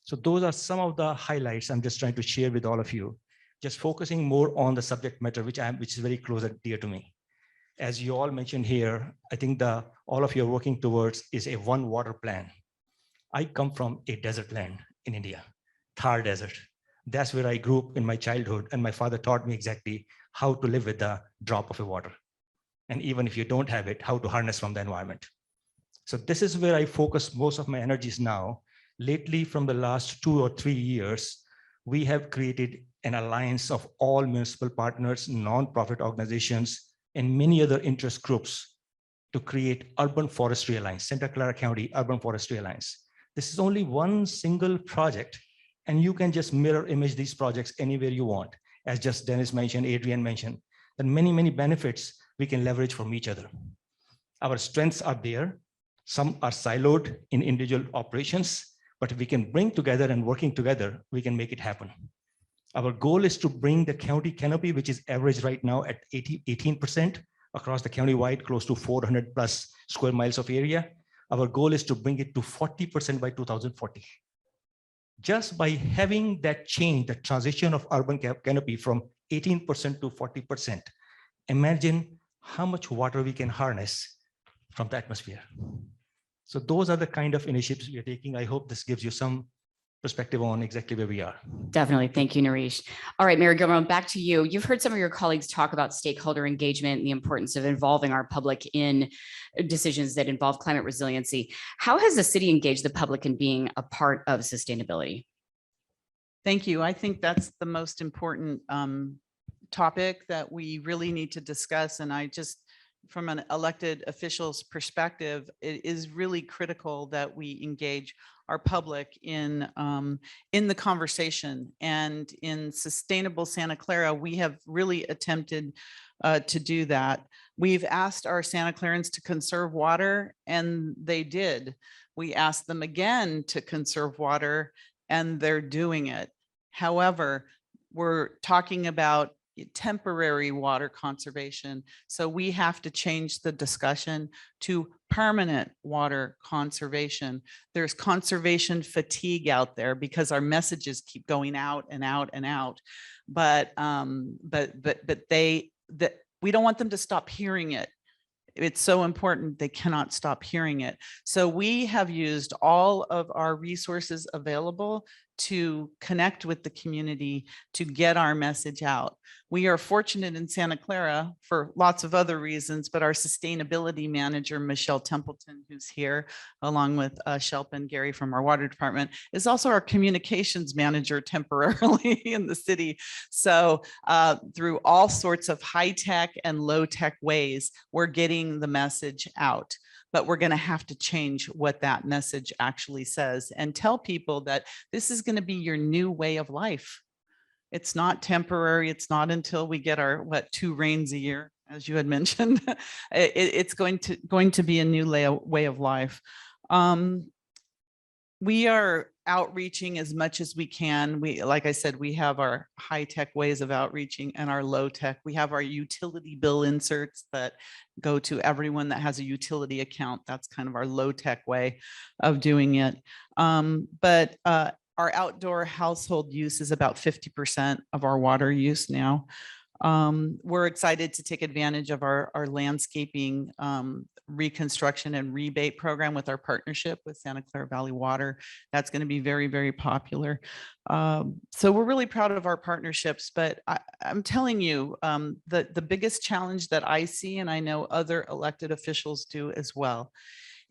Speaker 20: So those are some of the highlights I'm just trying to share with all of you, just focusing more on the subject matter, which is very close and dear to me. As you all mentioned here, I think all of you are working towards is a one water plan. I come from a desert land in India, Thar Desert. That's where I grew up in my childhood, and my father taught me exactly how to live with the drop of a water. And even if you don't have it, how to harness from the environment. So this is where I focus most of my energies now. Lately, from the last 2 or 3 years, we have created an alliance of all municipal partners, nonprofit organizations, and many other interest groups to create Urban Forestry Alliance, Santa Clara County Urban Forestry Alliance. This is only one single project, and you can just mirror image these projects anywhere you want. As just Dennis mentioned, Adrian mentioned, that many, many benefits we can leverage from each other. Our strengths are there. Some are siloed in individual operations, but if we can bring together and working together, we can make it happen. Our goal is to bring the county canopy, which is average right now at 18% across the county-wide, close to 400 plus square miles of area. Our goal is to bring it to 40% by 2040. Just by having that change, the transition of urban canopy from 18% to 40%, imagine how much water we can harness from the atmosphere. So those are the kind of initiatives we are taking. I hope this gives you some perspective on exactly where we are.
Speaker 17: Definitely. Thank you, Naresh. All right, Mayor Gilmore, back to you. You've heard some of your colleagues talk about stakeholder engagement and the importance of involving our public in decisions that involve climate resiliency. How has the city engaged the public in being a part of sustainability?
Speaker 18: Thank you. I think that's the most important topic that we really need to discuss. And I just, from an elected official's perspective, it is really critical that we engage our public in the conversation. And in Sustainable Santa Clara, we have really attempted to do that. We've asked our Santa Clarans to conserve water, and they did. We asked them again to conserve water, and they're doing it. However, we're talking about temporary water conservation. So we have to change the discussion to permanent water conservation. There's conservation fatigue out there because our messages keep going out and out and out. But we don't want them to stop hearing it. It's so important, they cannot stop hearing it. So we have used all of our resources available to connect with the community to get our message out. We are fortunate in Santa Clara for lots of other reasons, but our sustainability manager, Michelle Templeton, who's here, along with Shelp and Gary from our water department, is also our communications manager temporarily in the city. So through all sorts of high tech and low tech ways, we're getting the message out. But we're going to have to change what that message actually says and tell people that this is going to be your new way of life. It's not temporary. It's not until we get our, 2 rains a year, as you had mentioned. It's going to be a new way of life. We are outreaching as much as we can. Like I said, we have our high-tech ways of outreaching and our low-tech. We have our utility bill inserts that go to everyone that has a utility account. That's kind of our low-tech way of doing it. But our outdoor household use is about 50% of our water use now. We're excited to take advantage of our landscaping reconstruction and rebate program with our partnership with Santa Clara Valley Water. That's going to be very, very popular. So we're really proud of our partnerships, but I'm telling you, the biggest challenge that I see, and I know other elected officials do as well,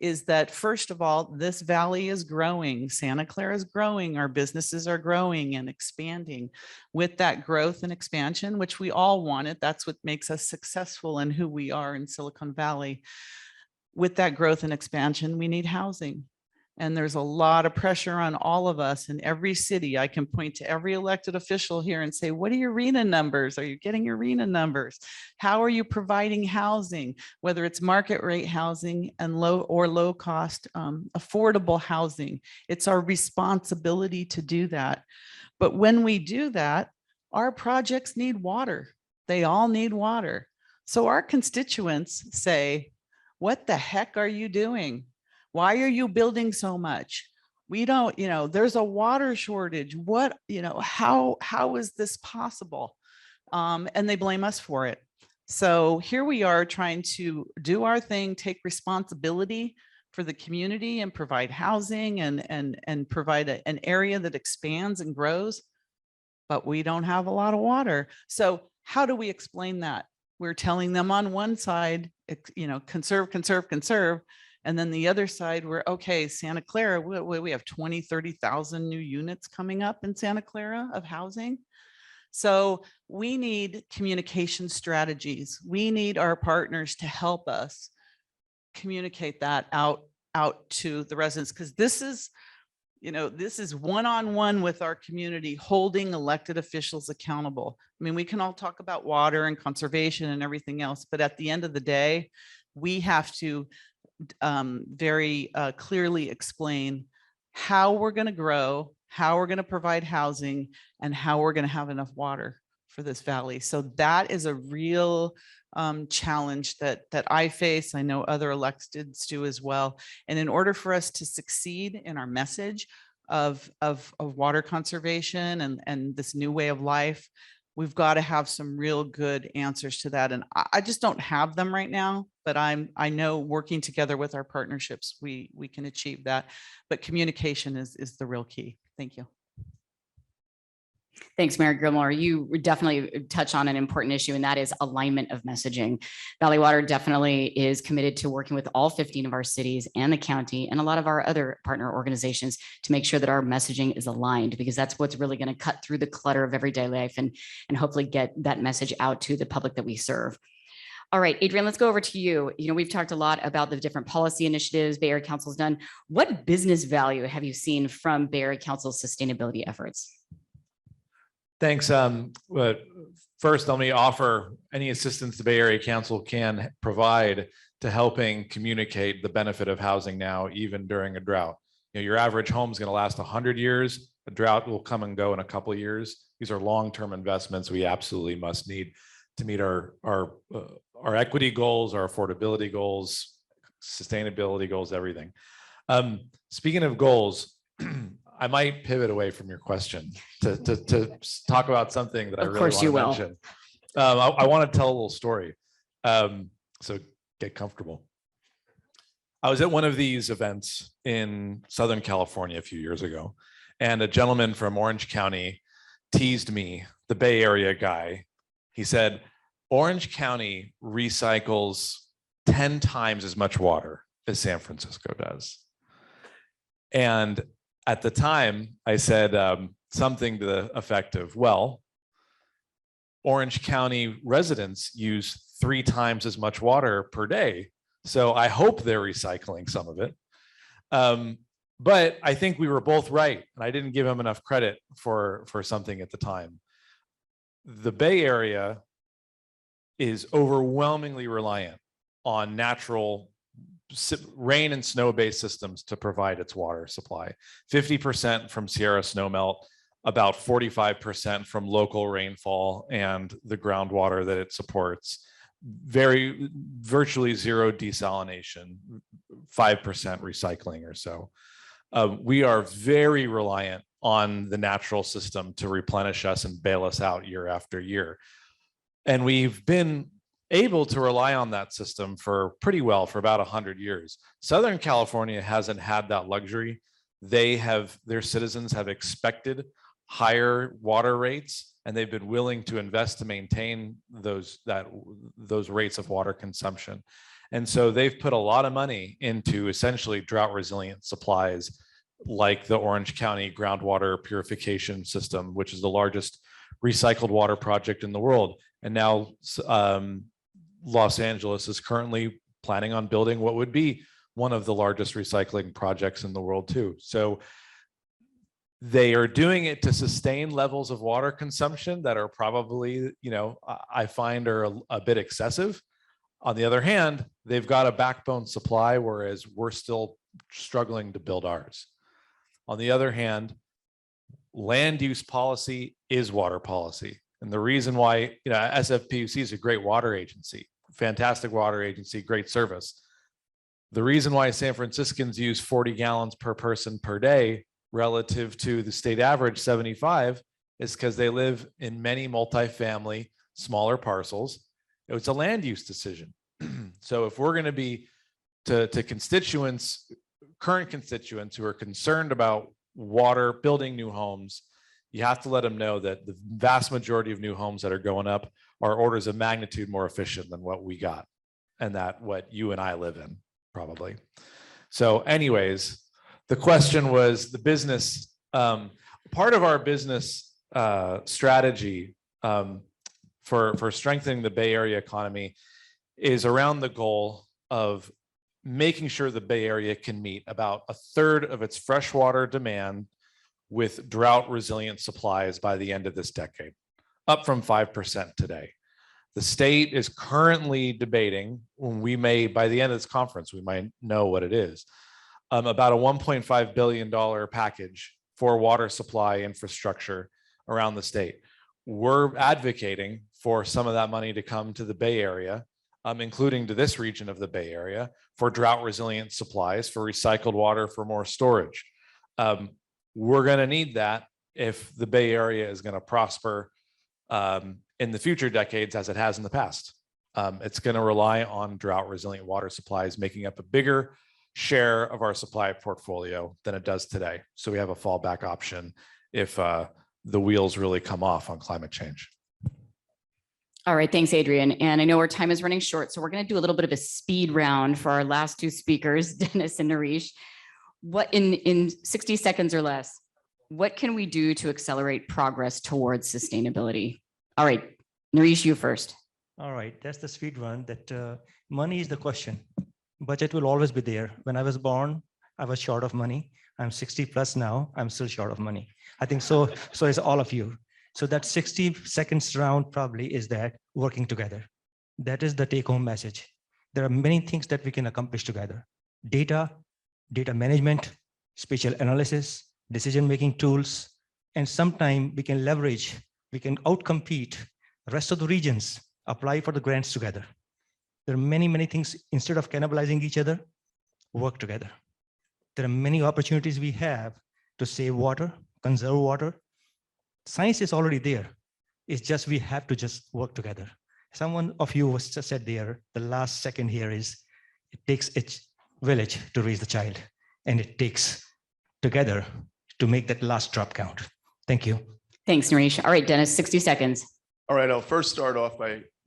Speaker 18: is that first of all, this valley is growing. Santa Clara is growing. Our businesses are growing and expanding. With that growth and expansion, which we all wanted, that's what makes us successful in who we are in Silicon Valley. With that growth and expansion, we need housing. And there's a lot of pressure on all of us in every city. I can point to every elected official here and say, what are your RENA numbers? Are you getting your RENA numbers? How are you providing housing, whether it's market rate housing and low cost, affordable housing? It's our responsibility to do that. But when we do that, our projects need water. They all need water. So our constituents say, what the heck are you doing? Why are you building so much? We don't, there's a water shortage. What, how is this possible? And they blame us for it. So here we are trying to do our thing, take responsibility for the community and provide housing and provide an area that expands and grows, but we don't have a lot of water. So how do we explain that? We're telling them on one side, conserve, conserve, conserve. And then the other side, we're okay, Santa Clara, we have 20, 30,000 new units coming up in Santa Clara of housing. So we need communication strategies. We need our partners to help us communicate that out to the residents, because this is one-on-one with our community, holding elected officials accountable. I mean, we can all talk about water and conservation and everything else, but at the end of the day, we have to very clearly explain how we're going to grow, how we're going to provide housing, and how we're going to have enough water for this valley. So that is a real challenge that I face. I know other electeds do as well. And in order for us to succeed in our message of water conservation and this new way of life, we've got to have some real good answers to that. And I just don't have them right now, but I know working together with our partnerships, we can achieve that. But communication is the real key. Thank you.
Speaker 17: Thanks, Mayor Gilmore. You definitely touch on an important issue, and that is alignment of messaging. Valley Water definitely is committed to working with all 15 of our cities and the county and a lot of our other partner organizations to make sure that our messaging is aligned, because that's what's really going to cut through the clutter of everyday life and hopefully get that message out to the public that we serve. All right, Adrian, let's go over to you. We've talked a lot about the different policy initiatives Bay Area Council's done. What business value have you seen from Bay Area Council's sustainability efforts?
Speaker 13: Thanks. First, let me offer any assistance the Bay Area Council can provide to helping communicate the benefit of housing now, even during a drought. Your average home is going to last 100 years. A drought will come and go in a couple of years. These are long-term investments we absolutely must need to meet our equity goals, our affordability goals, sustainability goals, everything. Speaking of goals, I might pivot away from your question to talk about something that I really want to mention. I want to tell a little story. So get comfortable. I was at one of these events in Southern California a few years ago, and a gentleman from Orange County teased me, the Bay Area guy. He said, Orange County recycles 10 times as much water as San Francisco does. And at the time, I said something to the effect of, well, Orange County residents use 3 times as much water per day. So I hope they're recycling some of it. But I think we were both right. And I didn't give him enough credit for something at the time. the Bay Area is overwhelmingly reliant on natural rain and snow-based systems to provide its water supply. 50% from Sierra snowmelt, about 45% from local rainfall and the groundwater that it supports. Virtually zero desalination, 5% recycling or so. We are very reliant on the natural system to replenish us and bail us out year after year. And we've been able to rely on that system for pretty well for about 100 years. Southern California hasn't had that luxury. Their citizens have expected higher water rates, and they've been willing to invest to maintain those rates of water consumption. And so they've put a lot of money into essentially drought resilient supplies like the Orange County groundwater purification system, which is the largest recycled water project in the world. And now Los Angeles is currently planning on building what would be one of the largest recycling projects in the world too. So they are doing it to sustain levels of water consumption that are probably, I find are a bit excessive. On the other hand, they've got a backbone supply, whereas we're still struggling to build ours. On the other hand, land use policy is water policy. And the reason why, SFPUC is a great water agency, fantastic water agency, great service. The reason why San Franciscans use 40 gallons per person per day relative to the state average 75 is because they live in many multifamily, smaller parcels. It's a land use decision. So if we're going to be to constituents, current constituents who are concerned about water, building new homes, you have to let them know that the vast majority of new homes that are going up are orders of magnitude more efficient than what we got and that what you and I live in probably. So anyways, the question was the business, part of our business strategy for strengthening the Bay Area economy is around the goal of making sure the Bay Area can meet about a third of its freshwater demand with drought resilient supplies by the end of this decade, up from 5% today. The state is currently debating, by the end of this conference, we might know what it is, about a $1.5 billion package for water supply infrastructure around the state. We're advocating for some of that money to come to the Bay Area, including to this region of the Bay Area, for drought resilient supplies, for recycled water, for more storage. We're going to need that if the Bay Area is going to prosper in the future decades as it has in the past. It's going to rely on drought resilient water supplies making up a bigger share of our supply portfolio than it does today. So we have a fallback option if the wheels really come off on climate change.
Speaker 17: All right, thanks, Adrian. And I know our time is running short, so we're going to do a little bit of a speed round for our last two speakers, Dennis and Nareesh. What in 60 seconds or less, what can we do to accelerate progress towards sustainability? All right, Nareesh, you first.
Speaker 20: All right, that's the speed run. That money is the question. Budget will always be there. When I was born, I was short of money. I'm 60 plus now. I'm still short of money. I think so is all of you. So that 60 seconds round probably is that working together. That is the take home message. There are many things that we can accomplish together. Data management, spatial analysis, decision-making tools, and sometime we can leverage, we can outcompete the rest of the regions, apply for the grants together. There are many, many things, instead of cannibalizing each other, work together. There are many opportunities we have to save water, conserve water. Science is already there. It's just, we have to just work together. Someone of you was just said there, the last second here is, it takes a village to raise the child, and it takes together to make that last drop count. Thank you.
Speaker 17: Thanks, Nareesh. All right, Dennis, 60 seconds.
Speaker 19: All right, I'll first start off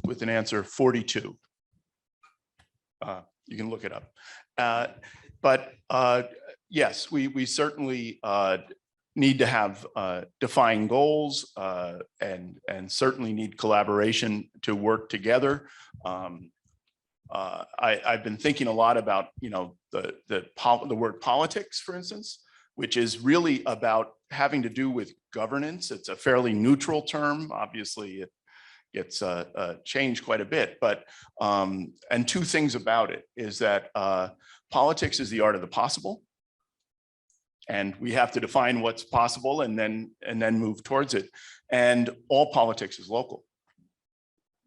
Speaker 19: with an answer 42. You can look it up. But yes, we certainly need to have defined goals and certainly need collaboration to work together. I've been thinking a lot about the word politics, for instance. which is really about having to do with governance. It's a fairly neutral term. Obviously, it gets changed quite a bit, but and two things about it is that politics is the art of the possible. And we have to define what's possible and then move towards it. And all politics is local,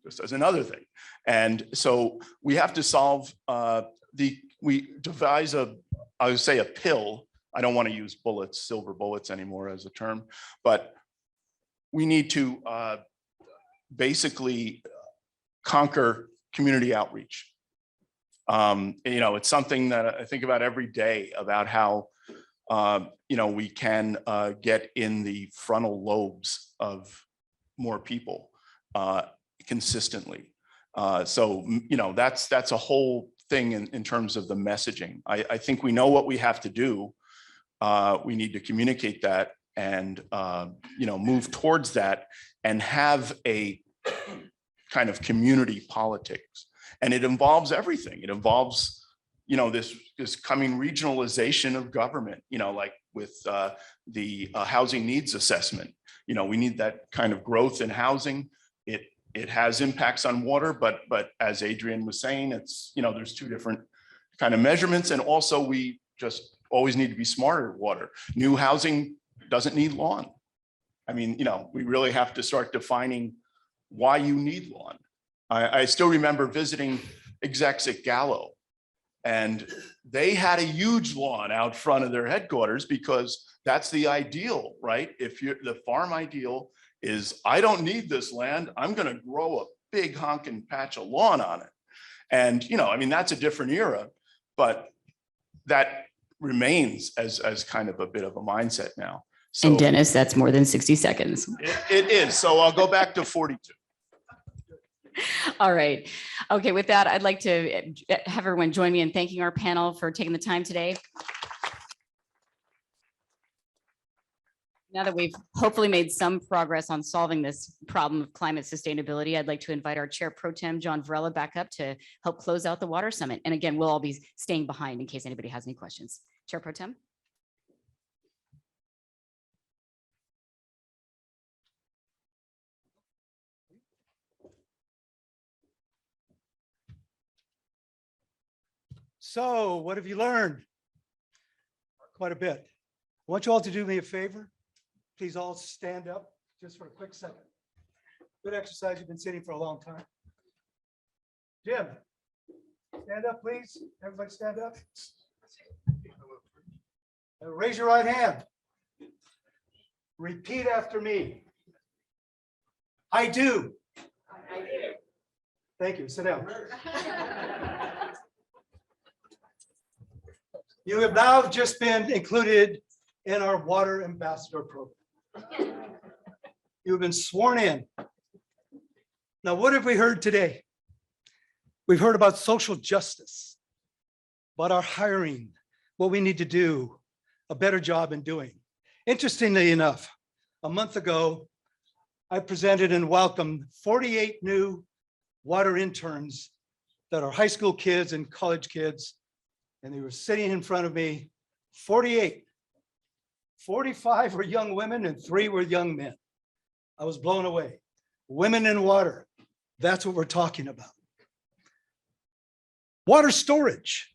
Speaker 19: just as another thing. And so we have to solve we devise I would say a pill. I don't want to use bullets, silver bullets anymore as a term, but we need to basically conquer community outreach. It's something that I think about every day about how we can get in the frontal lobes of more people consistently. So that's a whole thing in terms of the messaging. I think we know what we have to do. We need to communicate that and move towards that and have a kind of community politics. And it involves everything. It involves this coming regionalization of government, like with the housing needs assessment. We need that kind of growth in housing. It has impacts on water, but as Adrian was saying, it's, there's two different kind of measurements. And also we just always need to be smarter at water. New housing doesn't need lawn. I mean, we really have to start defining why you need lawn. I still remember visiting execs at Gallo, and they had a huge lawn out front of their headquarters because that's the ideal, right? The farm ideal is, I don't need this land. I'm going to grow a big honking patch of lawn on it. And, that's a different era, but that remains as kind of a bit of a mindset now. So
Speaker 17: And Dennis, that's more than 60 seconds.
Speaker 19: it is. So I'll go back to 42.
Speaker 17: All right. Okay, with that, I'd like to have everyone join me in thanking our panel for taking the time today. Now that we've hopefully made some progress on solving this problem of climate sustainability, I'd like to invite our Chair Pro Tem, John Varela, back up to help close out the Water Summit. And again, we'll all be staying behind in case anybody has any questions. Chair Pro Tem.
Speaker 2: So what have you learned? Quite a bit. I want you all to do me a favor. Please all stand up just for a quick second. Good exercise. You've been sitting for a long time. Jim, stand up, please. Everybody stand up. And raise your right hand. Repeat after me. I do. I do. Thank you. Sit down. You have now just been included in our Water Ambassador program. You have been sworn in. Now, what have we heard today? We've heard about social justice, about our hiring, what we need to do a better job in doing. Interestingly enough, a month ago, I presented and welcomed 48 new water interns that are high school kids and college kids. And they were sitting in front of me, 48. 45 were young women and 3 were young men. I was blown away. Women in water, that's what we're talking about. Water storage,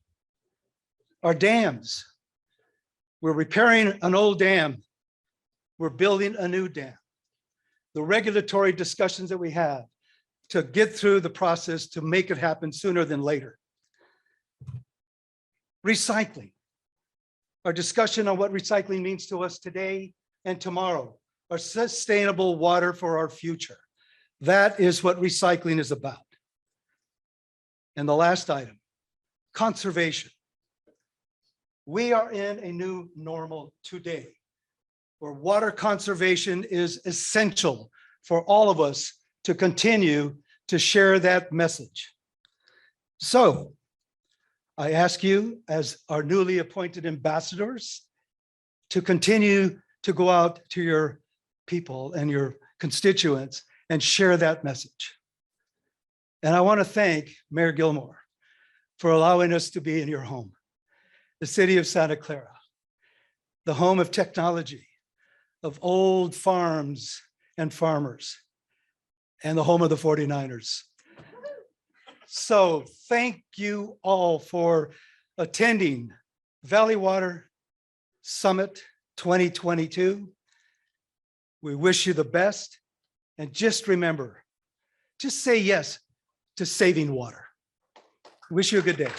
Speaker 2: our dams. We're repairing an old dam. We're building a new dam. The regulatory discussions that we have to get through the process to make it happen sooner than later. Recycling, our discussion on what recycling means to us today and tomorrow, our sustainable water for our future. That is what recycling is about. And the last item, conservation. We are in a new normal today, where water conservation is essential for all of us to continue to share that message. So, I ask you, as our newly appointed ambassadors, to continue to go out to your people and your constituents and share that message. And I want to thank Mayor Gilmore for allowing us to be in your home, the city of Santa Clara. the home of technology, of old farms and farmers, and the home of the 49ers. So thank you all for attending Valley Water Summit 2022. We wish you the best. And just remember, just say yes to saving water. Wish you a good day.